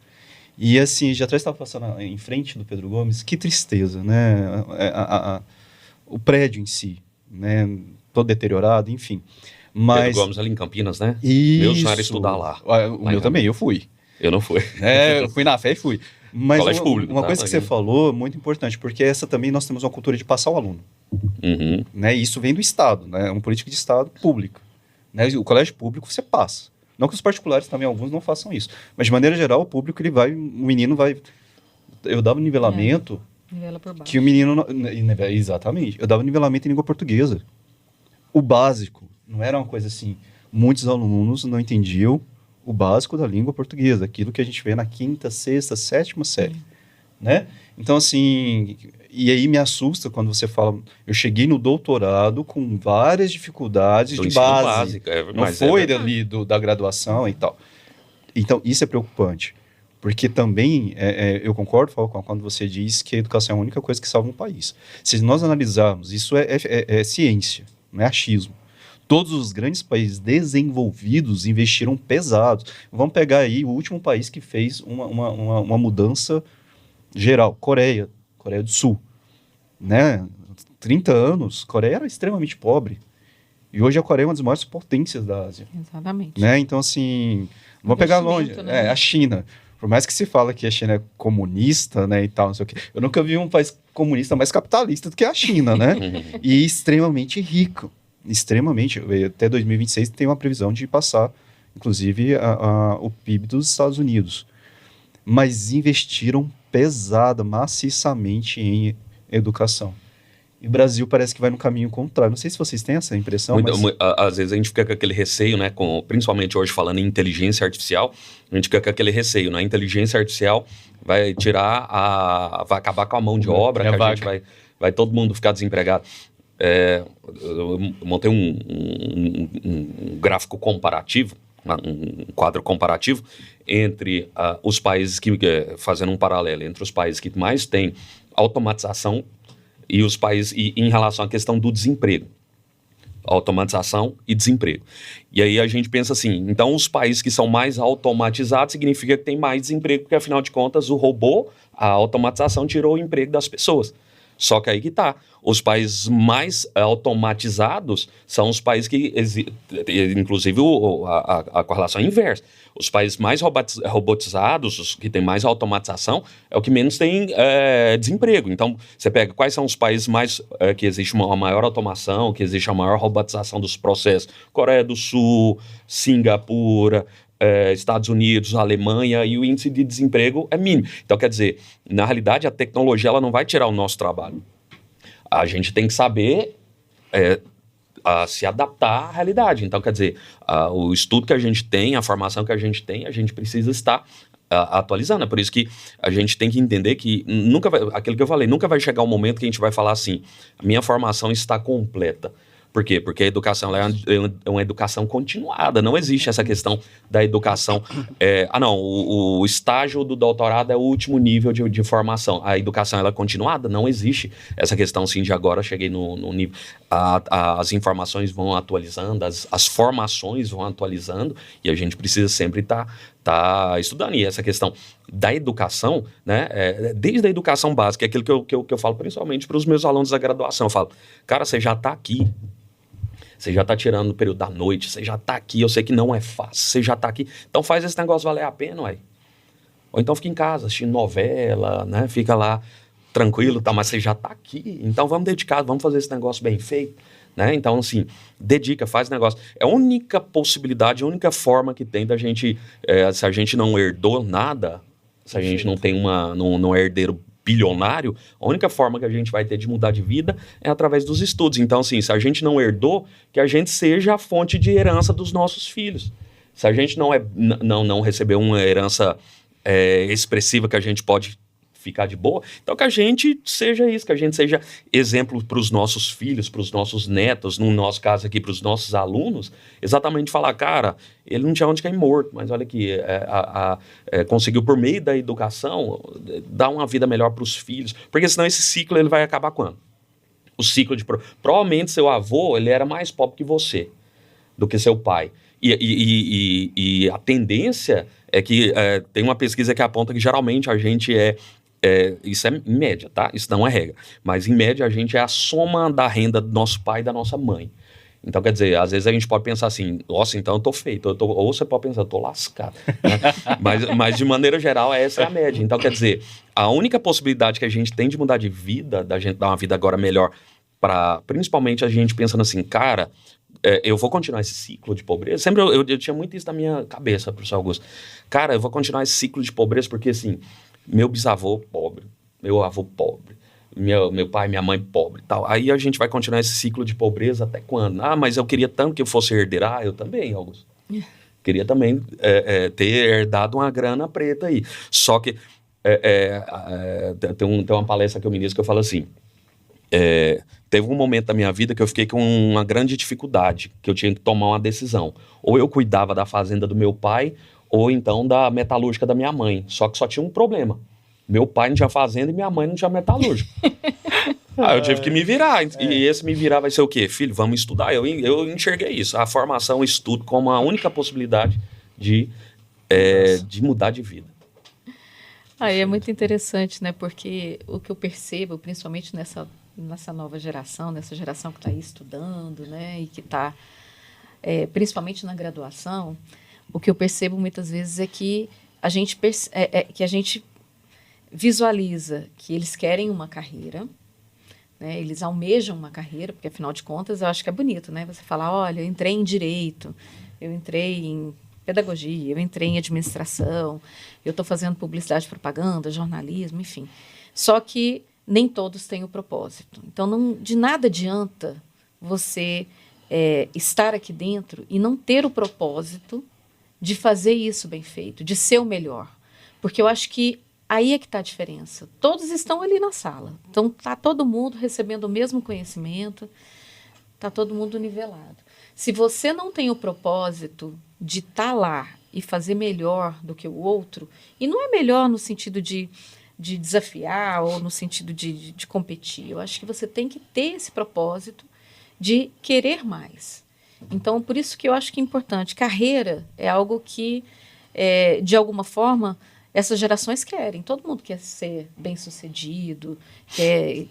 E assim, já atrás estava passando em frente do Pedro Gomes, que tristeza, né? O prédio em si, né? Todo deteriorado, enfim. Mas... Pedro Gomes ali em Campinas, né? Isso. Meu sonho era estudar lá. O meu também, eu fui. Eu não fui. Eu fui na fé e fui. Mas colégio público, uma coisa que você falou, muito importante, porque essa também nós temos uma cultura de passar o aluno. Uhum. Né? E isso vem do Estado, né? É uma política de Estado pública. Né? O colégio público você passa. Não que os particulares também, alguns não façam isso. Mas, de maneira geral, o público, o menino vai... Eu dava nivelamento... Nivela por baixo. Que o menino... Exatamente. Eu dava nivelamento em língua portuguesa. O básico. Não era uma coisa assim... Muitos alunos não entendiam o básico da língua portuguesa. Aquilo que a gente vê na 5ª, 6ª, 7ª série. Né? Então, assim... E aí me assusta quando você fala... Eu cheguei no doutorado com várias dificuldades de base. Não foi dali da graduação e tal. Então, isso é preocupante. Porque também, eu concordo, Falcão, quando você diz que a educação é a única coisa que salva um país. Se nós analisarmos, isso é ciência, não é achismo. Todos os grandes países desenvolvidos investiram pesado. Vamos pegar aí o último país que fez uma mudança geral, Coreia do Sul, né? 30 anos, Coreia era extremamente pobre. E hoje a Coreia é uma das maiores potências da Ásia. Exatamente. Né? Então, assim, vamos pegar longe. Né? A China. Por mais que se fala que a China é comunista, né, e tal, não sei o quê. Eu nunca vi um país comunista mais capitalista do que a China, né? E extremamente rico. Extremamente. Até 2026 tem uma previsão de passar, inclusive, o PIB dos Estados Unidos. Mas investiram pesado, maciçamente em educação. E o Brasil parece que vai no caminho contrário. Não sei se vocês têm essa impressão, às vezes a gente fica com aquele receio, né? Principalmente hoje falando em inteligência artificial, a gente fica com aquele receio, né? A inteligência artificial vai vai acabar com a mão de obra, que a gente vai todo mundo ficar desempregado. Eu montei um gráfico comparativo, um quadro comparativo entre os países fazendo um paralelo entre os países que mais têm automatização e os países em relação à questão do desemprego. Automatização e desemprego. E aí a gente pensa assim, então os países que são mais automatizados significa que tem mais desemprego, porque afinal de contas o robô, a automatização tirou o emprego das pessoas. Só que aí que tá. Os países mais automatizados são os países que, inclusive, a correlação é inversa. Os países mais robotizados, os que têm mais automatização, é o que menos tem desemprego. Então, você pega quais são os países mais que existe uma maior automação, que existe a maior robotização dos processos. Coreia do Sul, Singapura, Estados Unidos, Alemanha, e o índice de desemprego é mínimo. Então, quer dizer, na realidade, a tecnologia ela não vai tirar o nosso trabalho. A gente tem que saber se adaptar à realidade. Então, quer dizer, o estudo que a gente tem, a formação que a gente tem, a gente precisa estar atualizando. É por isso que a gente tem que entender que aquilo que eu falei, nunca vai chegar um momento que a gente vai falar assim, a minha formação está completa. Por quê? Porque a educação é uma educação continuada. Não existe essa questão da educação. O estágio do doutorado é o último nível de formação. A educação ela é continuada? Não existe essa questão assim de agora cheguei no nível. As informações vão atualizando, as formações vão atualizando e a gente precisa sempre estar estudando. E essa questão da educação, né, desde a educação básica, é aquilo que eu falo principalmente para os meus alunos da graduação. Eu falo, cara, você já está aqui. Você já está tirando o período da noite, você já está aqui, eu sei que não é fácil, você já está aqui. Então faz esse negócio valer a pena, ué. Ou então fica em casa assistindo novela, né? Fica lá tranquilo, tá? Mas você já está aqui. Então vamos dedicar, vamos fazer esse negócio bem feito. Né? Então, assim, dedica, faz negócio. É a única possibilidade, a única forma que tem da gente, se a gente não herdou nada, se a gente não tem não é herdeiro bilionário, a única forma que a gente vai ter de mudar de vida é através dos estudos. Então, assim, se a gente não herdou, que a gente seja a fonte de herança dos nossos filhos. Se a gente não recebeu uma herança expressiva que a gente pode ficar de boa, então que a gente seja isso, que a gente seja exemplo para os nossos filhos, para os nossos netos, no nosso caso aqui, para os nossos alunos, exatamente falar, cara, ele não tinha onde cair morto, mas olha aqui, conseguiu por meio da educação dar uma vida melhor para os filhos, porque senão esse ciclo ele vai acabar quando? O ciclo de... Provavelmente seu avô, ele era mais pobre que você, do que seu pai. E a tendência é que tem uma pesquisa que aponta que geralmente a gente isso é em média, tá? Isso não é regra. Mas em média a gente é a soma da renda do nosso pai e da nossa mãe. Então, quer dizer, às vezes a gente pode pensar assim, nossa, então eu tô feito. Ou você pode pensar, eu tô lascado. Né? mas de maneira geral, essa é a média. Então, quer dizer, a única possibilidade que a gente tem de mudar de vida, da gente dar uma vida agora melhor, principalmente a gente pensando assim, cara, eu vou continuar esse ciclo de pobreza. Sempre eu tinha muito isso na minha cabeça, professor Augusto. Cara, eu vou continuar esse ciclo de pobreza porque, assim, meu bisavô pobre, meu avô pobre, meu pai e minha mãe pobre, tal. Aí a gente vai continuar esse ciclo de pobreza até quando? Ah, mas eu queria tanto que eu fosse herdeiro. Ah, eu também, Augusto. Queria também ter herdado uma grana preta aí. Só que tem uma palestra que eu ministro que eu falo assim, teve um momento da minha vida que eu fiquei com uma grande dificuldade, que eu tinha que tomar uma decisão. Ou eu cuidava da fazenda do meu pai, ou então da metalúrgica da minha mãe. Só que só tinha um problema. Meu pai não tinha fazenda e minha mãe não tinha metalúrgica. Aí eu tive que me virar. E esse me virar vai ser o quê? Filho, vamos estudar. Eu enxerguei isso. A formação, o estudo, como a única possibilidade de mudar de vida. Aí é muito interessante, né? Porque o que eu percebo, principalmente nessa nova geração, nessa geração que está aí estudando, né, e que está, principalmente na graduação, o que eu percebo muitas vezes é que a gente visualiza que eles querem uma carreira, né, eles almejam uma carreira, porque afinal de contas eu acho que é bonito, né, você falar, olha, eu entrei em direito, eu entrei em pedagogia, eu entrei em administração, eu estou fazendo publicidade, propaganda, jornalismo, enfim. Só que nem todos têm o propósito. Então, de nada adianta você estar aqui dentro e não ter o propósito de fazer isso bem feito, de ser o melhor. Porque eu acho que aí é que está a diferença. Todos estão ali na sala. Então, está todo mundo recebendo o mesmo conhecimento, está todo mundo nivelado. Se você não tem o propósito de estar lá e fazer melhor do que o outro, e não é melhor no sentido de desafiar ou no sentido de competir, eu acho que você tem que ter esse propósito de querer mais. Então, por isso que eu acho que é importante. Carreira é algo que, de alguma forma, essas gerações querem. Todo mundo quer ser bem-sucedido, quer,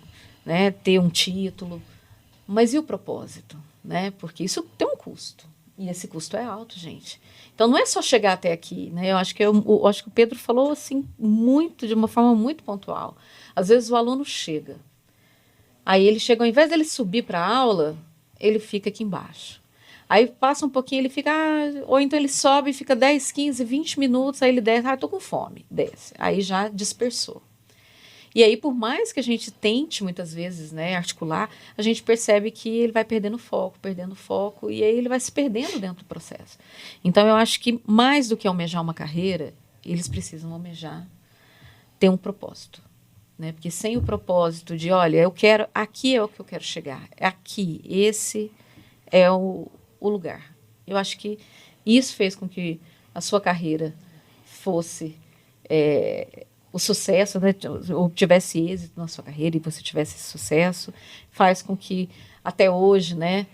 né, ter um título. Mas e o propósito? Né? Porque isso tem um custo. E esse custo é alto, gente. Então, não é só chegar até aqui. Né? Eu acho que o Pedro falou assim, de uma forma muito pontual. Às vezes, o aluno chega. Aí, ele chega, ao invés dele subir para a aula, ele fica aqui embaixo. Aí passa um pouquinho, ele fica... ou então ele sobe e fica 10, 15, 20 minutos, aí ele desce, estou com fome, desce. Aí já dispersou. E aí, por mais que a gente tente, muitas vezes, né, articular, a gente percebe que ele vai perdendo foco, e aí ele vai se perdendo dentro do processo. Então, eu acho que mais do que almejar uma carreira, eles precisam almejar ter um propósito. Né? Porque sem o propósito de, olha, aqui é o que eu quero chegar, aqui, esse é o lugar. Eu acho que isso fez com que a sua carreira fosse o sucesso, né? Ou tivesse êxito na sua carreira e você tivesse esse sucesso, faz com que até hoje, né,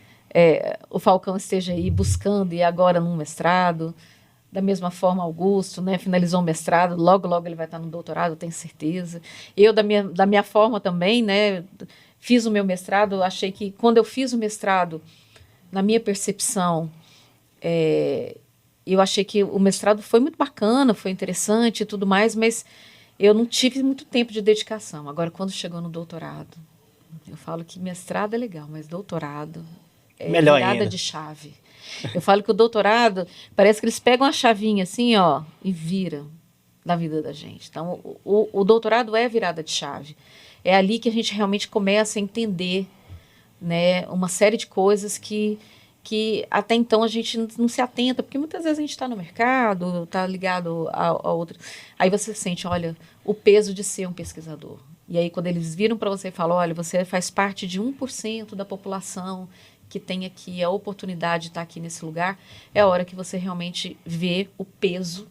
o Falcão esteja aí buscando e agora num mestrado. Da mesma forma, Augusto, né, finalizou o mestrado, logo ele vai estar no doutorado, eu tenho certeza. Eu, da minha forma também, né, fiz o meu mestrado, achei que quando eu fiz o mestrado, na minha percepção, eu achei que o mestrado foi muito bacana, foi interessante e tudo mais, mas eu não tive muito tempo de dedicação. Agora, quando chegou no doutorado, eu falo que mestrado é legal, mas doutorado é melhor virada ainda. De chave. Eu falo que o doutorado, parece que eles pegam a chavinha assim, ó, e viram na vida da gente. Então, o doutorado é virada de chave. É ali que a gente realmente começa a entender, né, uma série de coisas que até então a gente não se atenta, porque muitas vezes a gente está no mercado, está ligado a outro. Aí você sente, olha, o peso de ser um pesquisador. E aí quando eles viram para você e falam, olha, você faz parte de 1% da população que tem aqui a oportunidade de estar aqui nesse lugar, é a hora que você realmente vê o peso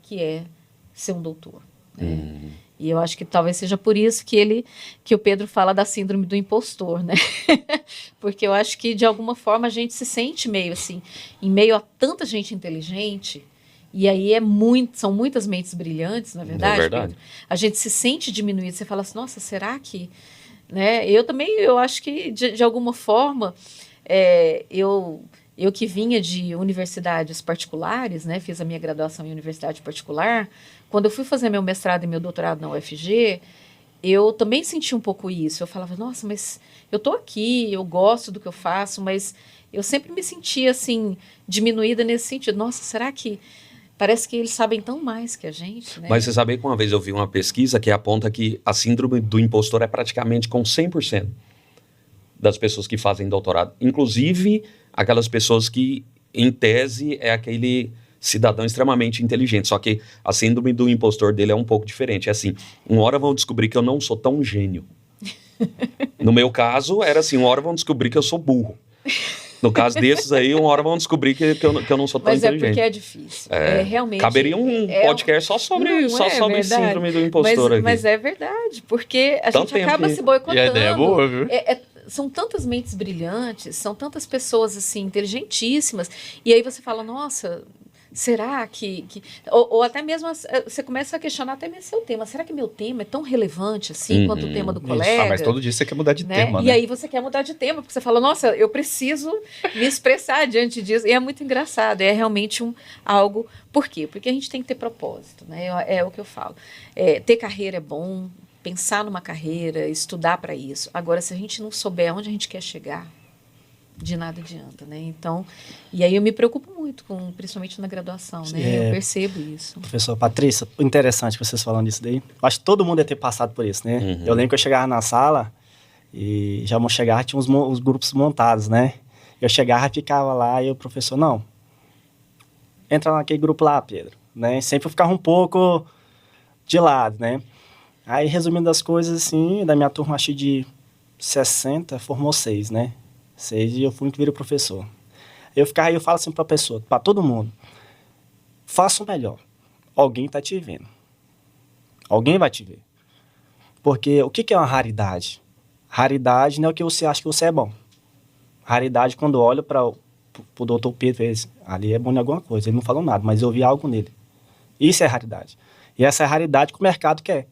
que é ser um doutor. Né? E eu acho que talvez seja por isso que o Pedro fala da síndrome do impostor, né? Porque eu acho que, de alguma forma, a gente se sente meio assim, em meio a tanta gente inteligente, e aí são muitas mentes brilhantes, na verdade, É verdade. Pedro? A gente se sente diminuído, você fala assim, nossa, será que... Né? Eu acho que, de alguma forma, eu que vinha de universidades particulares, né, fiz a minha graduação em universidade particular, quando eu fui fazer meu mestrado e meu doutorado na UFG, eu também senti um pouco isso. Eu falava, nossa, mas eu estou aqui, eu gosto do que eu faço, mas eu sempre me sentia assim, diminuída nesse sentido. Nossa, será que... Parece que eles sabem tão mais que a gente, né? Mas você sabe que uma vez eu vi uma pesquisa que aponta que a síndrome do impostor é praticamente com 100% das pessoas que fazem doutorado. Inclusive, aquelas pessoas que, em tese, é aquele cidadão extremamente inteligente. Só que a síndrome do impostor dele é um pouco diferente. É assim, uma hora vão descobrir que eu não sou tão gênio. No meu caso, era assim, uma hora vão descobrir que eu sou burro. No caso desses aí, uma hora vão descobrir que eu não sou tão inteligente. Mas é porque é difícil. Realmente, caberia um podcast só sobre síndrome do impostor aqui. Mas é verdade, porque a gente acaba se boicotando. E a ideia é boa, viu? São tantas mentes brilhantes, são tantas pessoas assim, inteligentíssimas, e aí você fala, nossa, Será que ou até mesmo você começa a questionar até mesmo seu tema. Será que meu tema é tão relevante assim quanto o tema do colega? Mas todo dia você quer mudar de né? tema, E né? aí você quer mudar de tema, porque você fala, nossa, eu preciso me expressar diante disso. E é muito engraçado, é realmente algo... Por quê? Porque a gente tem que ter propósito, né? É o que eu falo. Ter carreira é bom, pensar numa carreira, estudar para isso. Agora, se a gente não souber onde a gente quer chegar, de nada adianta, né? Então, e aí eu me preocupo muito, principalmente na graduação, né? Eu percebo isso. Professor Patrícia, interessante vocês falando disso daí. Acho que todo mundo deve ter passado por isso, né? Uhum. Eu lembro que eu chegava na sala e já chegava, tinha os grupos montados, né? Eu chegava, ficava lá e o professor, não, entra naquele grupo lá, Pedro, né? Sempre eu ficava um pouco de lado, né? Aí, resumindo as coisas, assim, da minha turma, acho de 60, formou 6, né? 6 e eu fui que virei professor. Eu falo assim para a pessoa, para todo mundo, faça o melhor. Alguém está te vendo. Alguém vai te ver. Porque o que é uma raridade? Raridade não é o que você acha que você é bom. Raridade, quando eu olho para o doutor Pedro, ali é bom em alguma coisa. Ele não falou nada, mas eu vi algo nele. Isso é raridade. E essa é a raridade que o mercado quer.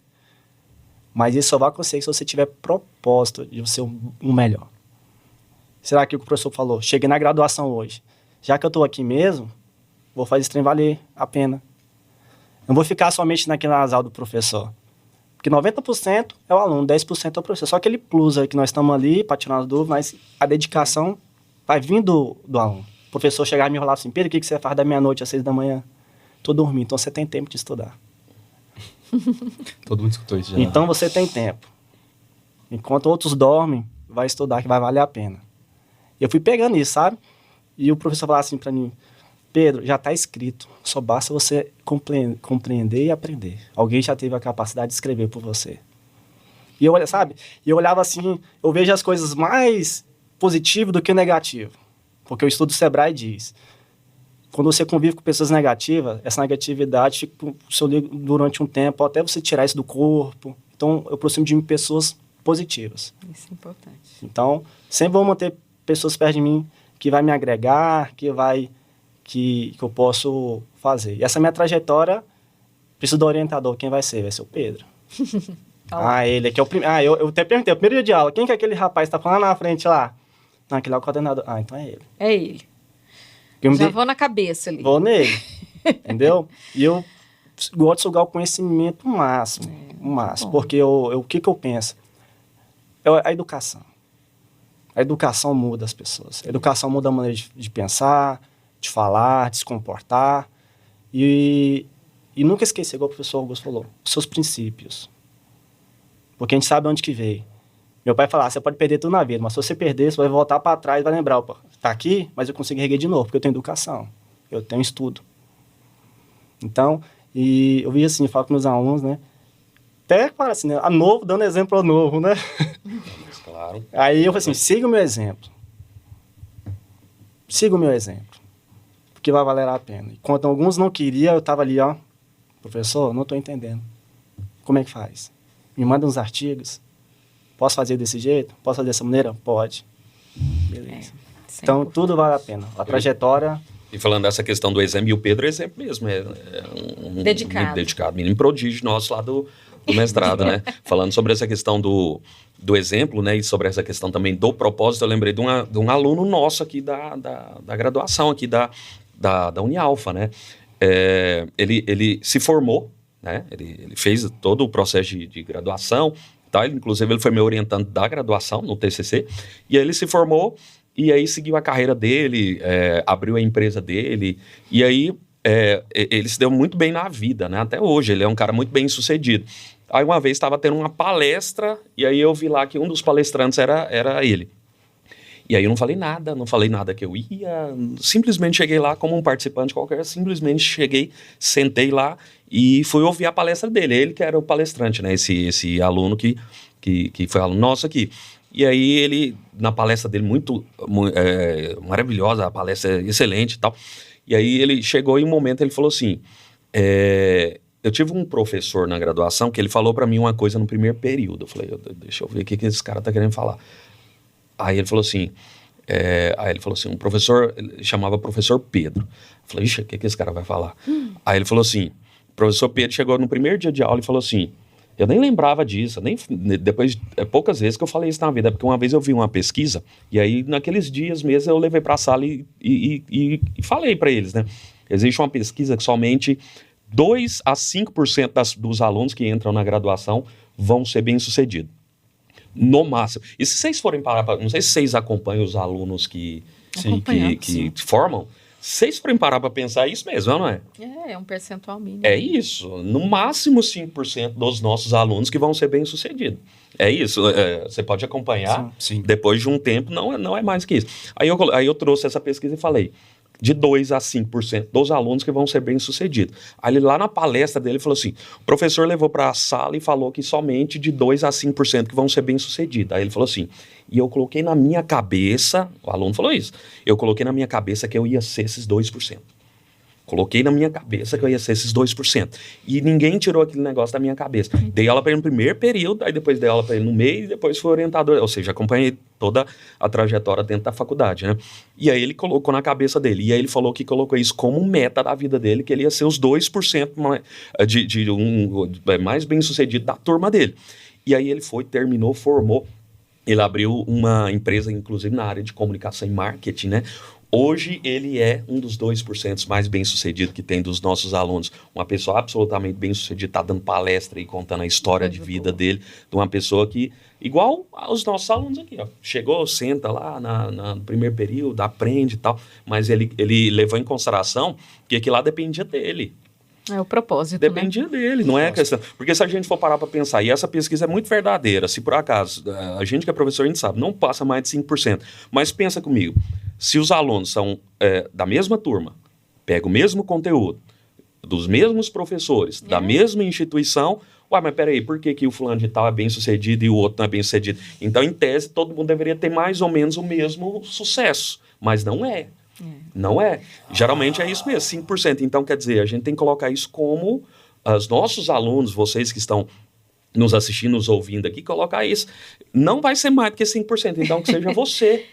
Mas isso só vai acontecer se você tiver propósito de ser um melhor. Será que o professor falou? Cheguei na graduação hoje. Já que eu estou aqui mesmo, vou fazer esse trem valer a pena. Não vou ficar somente naquelas aulas do professor. Porque 90% é o aluno, 10% é o professor. Só aquele plus aí que nós estamos ali para tirar as dúvidas, mas a dedicação vai vindo do aluno. O professor chegar e me enrolar assim, Pedro, o que você faz da meia-noite às 6 da manhã? Estou dormindo, então você tem tempo de estudar. Todo mundo escutou isso já. Então você tem tempo. Enquanto outros dormem, vai estudar que vai valer a pena. Eu fui pegando isso, sabe? E o professor falava assim para mim, Pedro, já está escrito, só basta você compreender e aprender. Alguém já teve a capacidade de escrever por você. E eu, sabe? E eu olhava assim, eu vejo as coisas mais positivas do que negativas. Porque o estudo do Sebrae diz, quando você convive com pessoas negativas, essa negatividade fica no seu durante um tempo, até você tirar isso do corpo. Então, eu aproximo de mim pessoas positivas. Isso é importante. Então, sempre vou manter pessoas perto de mim que vai me agregar, que eu posso fazer. E essa minha trajetória, preciso do orientador. Quem vai ser? Vai ser o Pedro. Ele aqui é o primeiro. Eu até perguntei, o primeiro dia de aula, quem que é aquele rapaz que está falando lá na frente lá? Não, aquele é o coordenador. Então é ele. É ele. Vou na cabeça ali. Vou nele. Entendeu? E eu gosto de sugar o conhecimento máximo. Máximo. Porque o que eu penso? É a educação. A educação muda as pessoas. A educação muda a maneira de pensar, de falar, de se comportar. E nunca esquecer, igual o professor Augusto falou, os seus princípios. Porque a gente sabe onde que veio. Meu pai falava, você pode perder tudo na vida, mas se você perder, você vai voltar para trás e vai lembrar, opa, tá aqui, mas eu consigo erguer de novo, porque eu tenho educação, eu tenho estudo. Então, e eu vi assim, eu falo com meus alunos, né? Até, claro, assim, né? A novo, dando exemplo ao novo, né? Claro. Aí eu falei assim, siga o meu exemplo. Siga o meu exemplo. Porque vai valer a pena. Enquanto alguns não queriam, eu estava ali, ó. Professor, não estou entendendo. Como é que faz? Me manda uns artigos. Posso fazer desse jeito? Posso fazer dessa maneira? Pode. Beleza. Então, tudo vale a pena. A trajetória... E falando dessa questão do exemplo, e o Pedro é exemplo mesmo. É um dedicado, menino prodígio nosso lá do mestrado, né? Falando sobre essa questão do exemplo, né? E sobre essa questão também do propósito, eu lembrei de um aluno nosso aqui da graduação, aqui da Unialfa, né? Ele se formou, né? Ele fez todo o processo de graduação, tá? Inclusive, ele foi meu orientante da graduação no TCC, e aí ele se formou, e aí seguiu a carreira dele, abriu a empresa dele, e aí ele se deu muito bem na vida, né? Até hoje, ele é um cara muito bem sucedido. Aí uma vez estava tendo uma palestra, e aí eu vi lá que um dos palestrantes era ele. E aí eu não falei nada que eu ia, simplesmente cheguei lá como um participante qualquer, simplesmente cheguei, sentei lá e fui ouvir a palestra dele, ele que era o palestrante, né? Esse aluno que foi aluno nosso aqui. E aí ele, na palestra dele, muito maravilhosa, a palestra excelente e tal. E aí ele chegou em um momento, ele falou assim, eu tive um professor na graduação que ele falou para mim uma coisa no primeiro período. Eu falei, deixa eu ver o que esse cara tá querendo falar. Aí ele falou assim, Aí ele falou assim, um professor, ele chamava professor Pedro. Eu falei, ixi, o que esse cara vai falar? Aí ele falou assim, o professor Pedro chegou no primeiro dia de aula e falou assim, eu nem lembrava disso, depois, poucas vezes que eu falei isso na vida, porque uma vez eu vi uma pesquisa, e aí naqueles dias mesmo eu levei para a sala e falei para eles, né? Existe uma pesquisa que somente 2 a 5% dos alunos que entram na graduação vão ser bem-sucedidos. No máximo. E se vocês forem parar para... Não sei se vocês acompanham os alunos que formam. Se vocês forem parar para pensar, é isso mesmo, não é? É um percentual mínimo. É isso. No máximo 5% dos nossos alunos que vão ser bem-sucedidos. É isso. Você pode acompanhar. Sim. Depois de um tempo, não é mais que isso. Aí eu trouxe essa pesquisa e falei... de 2 a 5% dos alunos que vão ser bem-sucedidos. Aí lá na palestra dele falou assim, o professor levou para a sala e falou que somente de 2 a 5% que vão ser bem-sucedidos. Aí ele falou assim, e eu coloquei na minha cabeça, o aluno falou isso, eu coloquei na minha cabeça que eu ia ser esses 2%. Coloquei na minha cabeça que eu ia ser esses 2%. E ninguém tirou aquele negócio da minha cabeça. Dei aula para ele no primeiro período, aí depois dei aula para ele no meio, e depois fui orientador. Ou seja, acompanhei toda a trajetória dentro da faculdade, né? E aí ele colocou na cabeça dele. E aí ele falou que colocou isso como meta da vida dele, que ele ia ser os 2% mais bem-sucedido da turma dele. E aí ele foi, terminou, formou. Ele abriu uma empresa, inclusive na área de comunicação e marketing, né? Hoje ele é um dos 2% mais bem-sucedido que tem dos nossos alunos. Uma pessoa absolutamente bem-sucedida, está dando palestra e contando a história de vida dele, de uma pessoa que, igual aos nossos alunos aqui, ó, chegou, senta lá no primeiro período, aprende e tal, mas ele levou em consideração que aquilo lá dependia dele. É o propósito, dependia dele, não é a questão. Porque se a gente for parar para pensar, e essa pesquisa é muito verdadeira, se por acaso, a gente que é professor, a gente sabe, não passa mais de 5%. Mas pensa comigo, se os alunos são da mesma turma, pegam o mesmo conteúdo, dos mesmos professores, da mesma instituição, ué, mas peraí, por que o fulano de tal é bem-sucedido e o outro não é bem-sucedido? Então, em tese, todo mundo deveria ter mais ou menos o mesmo sucesso, mas não é. Não é. Geralmente é isso mesmo, 5%. Então, quer dizer, a gente tem que colocar isso como os nossos alunos, vocês que estão nos assistindo, nos ouvindo aqui, colocar isso. Não vai ser mais do que 5%, então que seja você.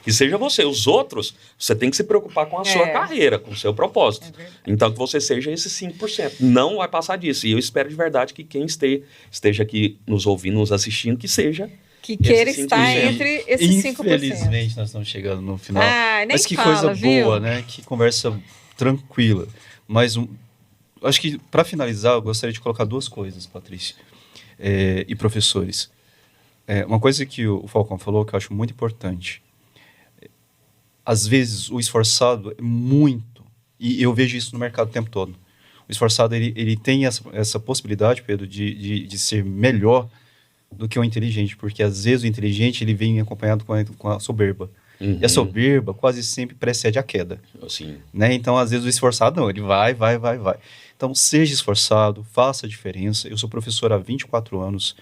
Que seja você. Os outros, você tem que se preocupar com a sua carreira, com o seu propósito. Então, que você seja esse 5%. Não vai passar disso. E eu espero de verdade que quem esteja aqui nos ouvindo, nos assistindo, que seja... que queira estar entre esses 5%. Infelizmente, nós estamos chegando no final. Mas que fala, coisa viu? boa, né? Que conversa tranquila. Mas acho que, para finalizar, eu gostaria de colocar 2 coisas, Patrícia, e professores. Uma coisa que o Falcão falou, que eu acho muito importante. Às vezes, o esforçado é muito, e eu vejo isso no mercado o tempo todo. O esforçado, ele tem essa possibilidade, Pedro, de ser melhor do que o inteligente, porque às vezes o inteligente ele vem acompanhado com a soberba. Uhum. E a soberba quase sempre precede a queda. Sim. Né? Então, às vezes o esforçado não, ele vai. Então, seja esforçado, faça a diferença. Eu sou professor há 24 anos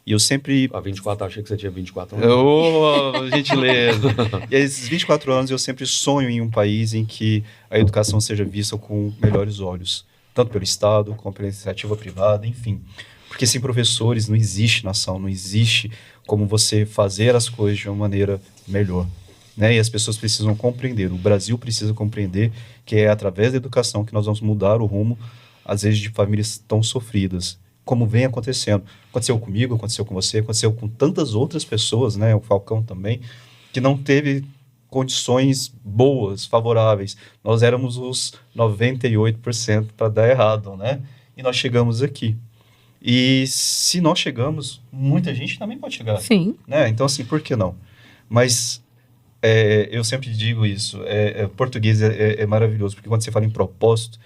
e eu sempre... Há 24, achei que você tinha 24 anos. Gentileza. E esses 24 anos eu sempre sonho em um país em que a educação seja vista com melhores olhos, tanto pelo Estado como pela iniciativa privada, enfim. Porque sem professores não existe nação, não existe como você fazer as coisas de uma maneira melhor. Né? E as pessoas precisam compreender, o Brasil precisa compreender que é através da educação que nós vamos mudar o rumo, às vezes, de famílias tão sofridas, como vem acontecendo. Aconteceu comigo, aconteceu com você, aconteceu com tantas outras pessoas, né? O Falcão também, que não teve condições boas, favoráveis. Nós éramos os 98% para dar errado, né? E nós chegamos aqui. E se nós chegamos, muita gente também pode chegar. Sim. Né? Então, assim, por que não? Mas eu sempre digo isso, português é maravilhoso, porque quando você fala em propósito,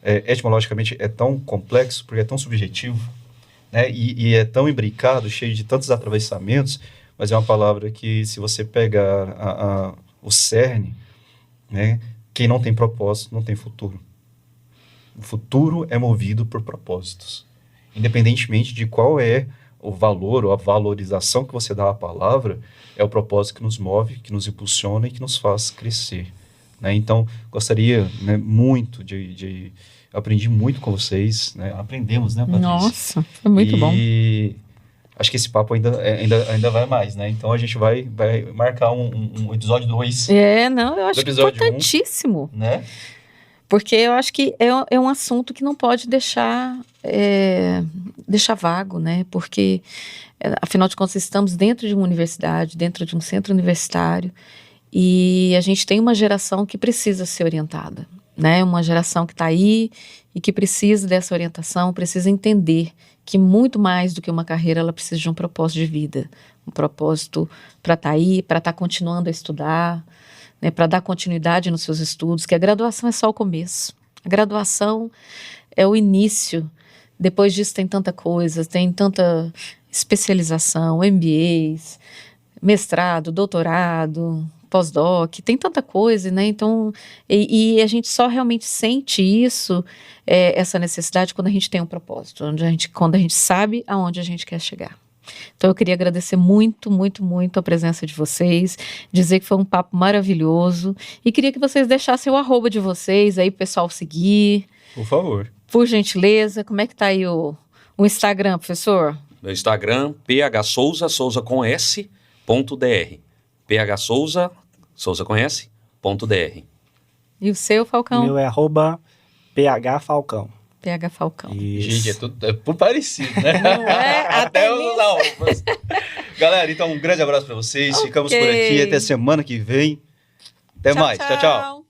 etimologicamente é tão complexo, porque é tão subjetivo, né? E é tão imbricado, cheio de tantos atravessamentos, mas é uma palavra que, se você pegar o cerne, né? Quem não tem propósito não tem futuro. O futuro é movido por propósitos. Independentemente de qual é o valor ou a valorização que você dá à palavra, é o propósito que nos move, que nos impulsiona e que nos faz crescer. Né? Então, gostaria, né, muito de... Aprendi muito com vocês, né? Aprendemos, né, Patrícia? Nossa, foi muito bom. E Acho que esse papo ainda vai mais, né? Então a gente vai marcar um episódio 2. Eu acho que é importantíssimo. Né? Porque eu acho que é um assunto que não pode deixar vago, né? Porque, afinal de contas, estamos dentro de uma universidade, dentro de um centro universitário, e a gente tem uma geração que precisa ser orientada, né? Uma geração que está aí e que precisa dessa orientação, precisa entender que muito mais do que uma carreira, ela precisa de um propósito de vida, um propósito para estar aí, para estar continuando a estudar, né, para dar continuidade nos seus estudos, que a graduação é só o começo. A graduação é o início. Depois disso tem tanta coisa, tem tanta especialização, MBAs, mestrado, doutorado, pós-doc, tem tanta coisa, né? Então, e a gente só realmente sente isso, essa necessidade, quando a gente tem um propósito, quando a gente sabe aonde a gente quer chegar. Então eu queria agradecer muito, muito, muito a presença de vocês, dizer que foi um papo maravilhoso e queria que vocês deixassem o @ de vocês aí pro pessoal seguir. Por favor. Por gentileza, como é que tá aí o Instagram, professor? Meu Instagram, phsouza, Souza com S.dr. phsouza, Souza com S.dr. E o seu, Falcão? O meu é @phfalcão. PH Falcão. Isso. Gente, é tudo parecido, né? Não é? Até os roupas. Galera, então um grande abraço para vocês. Okay. Ficamos por aqui. Até semana que vem. Até mais. Tchau, tchau.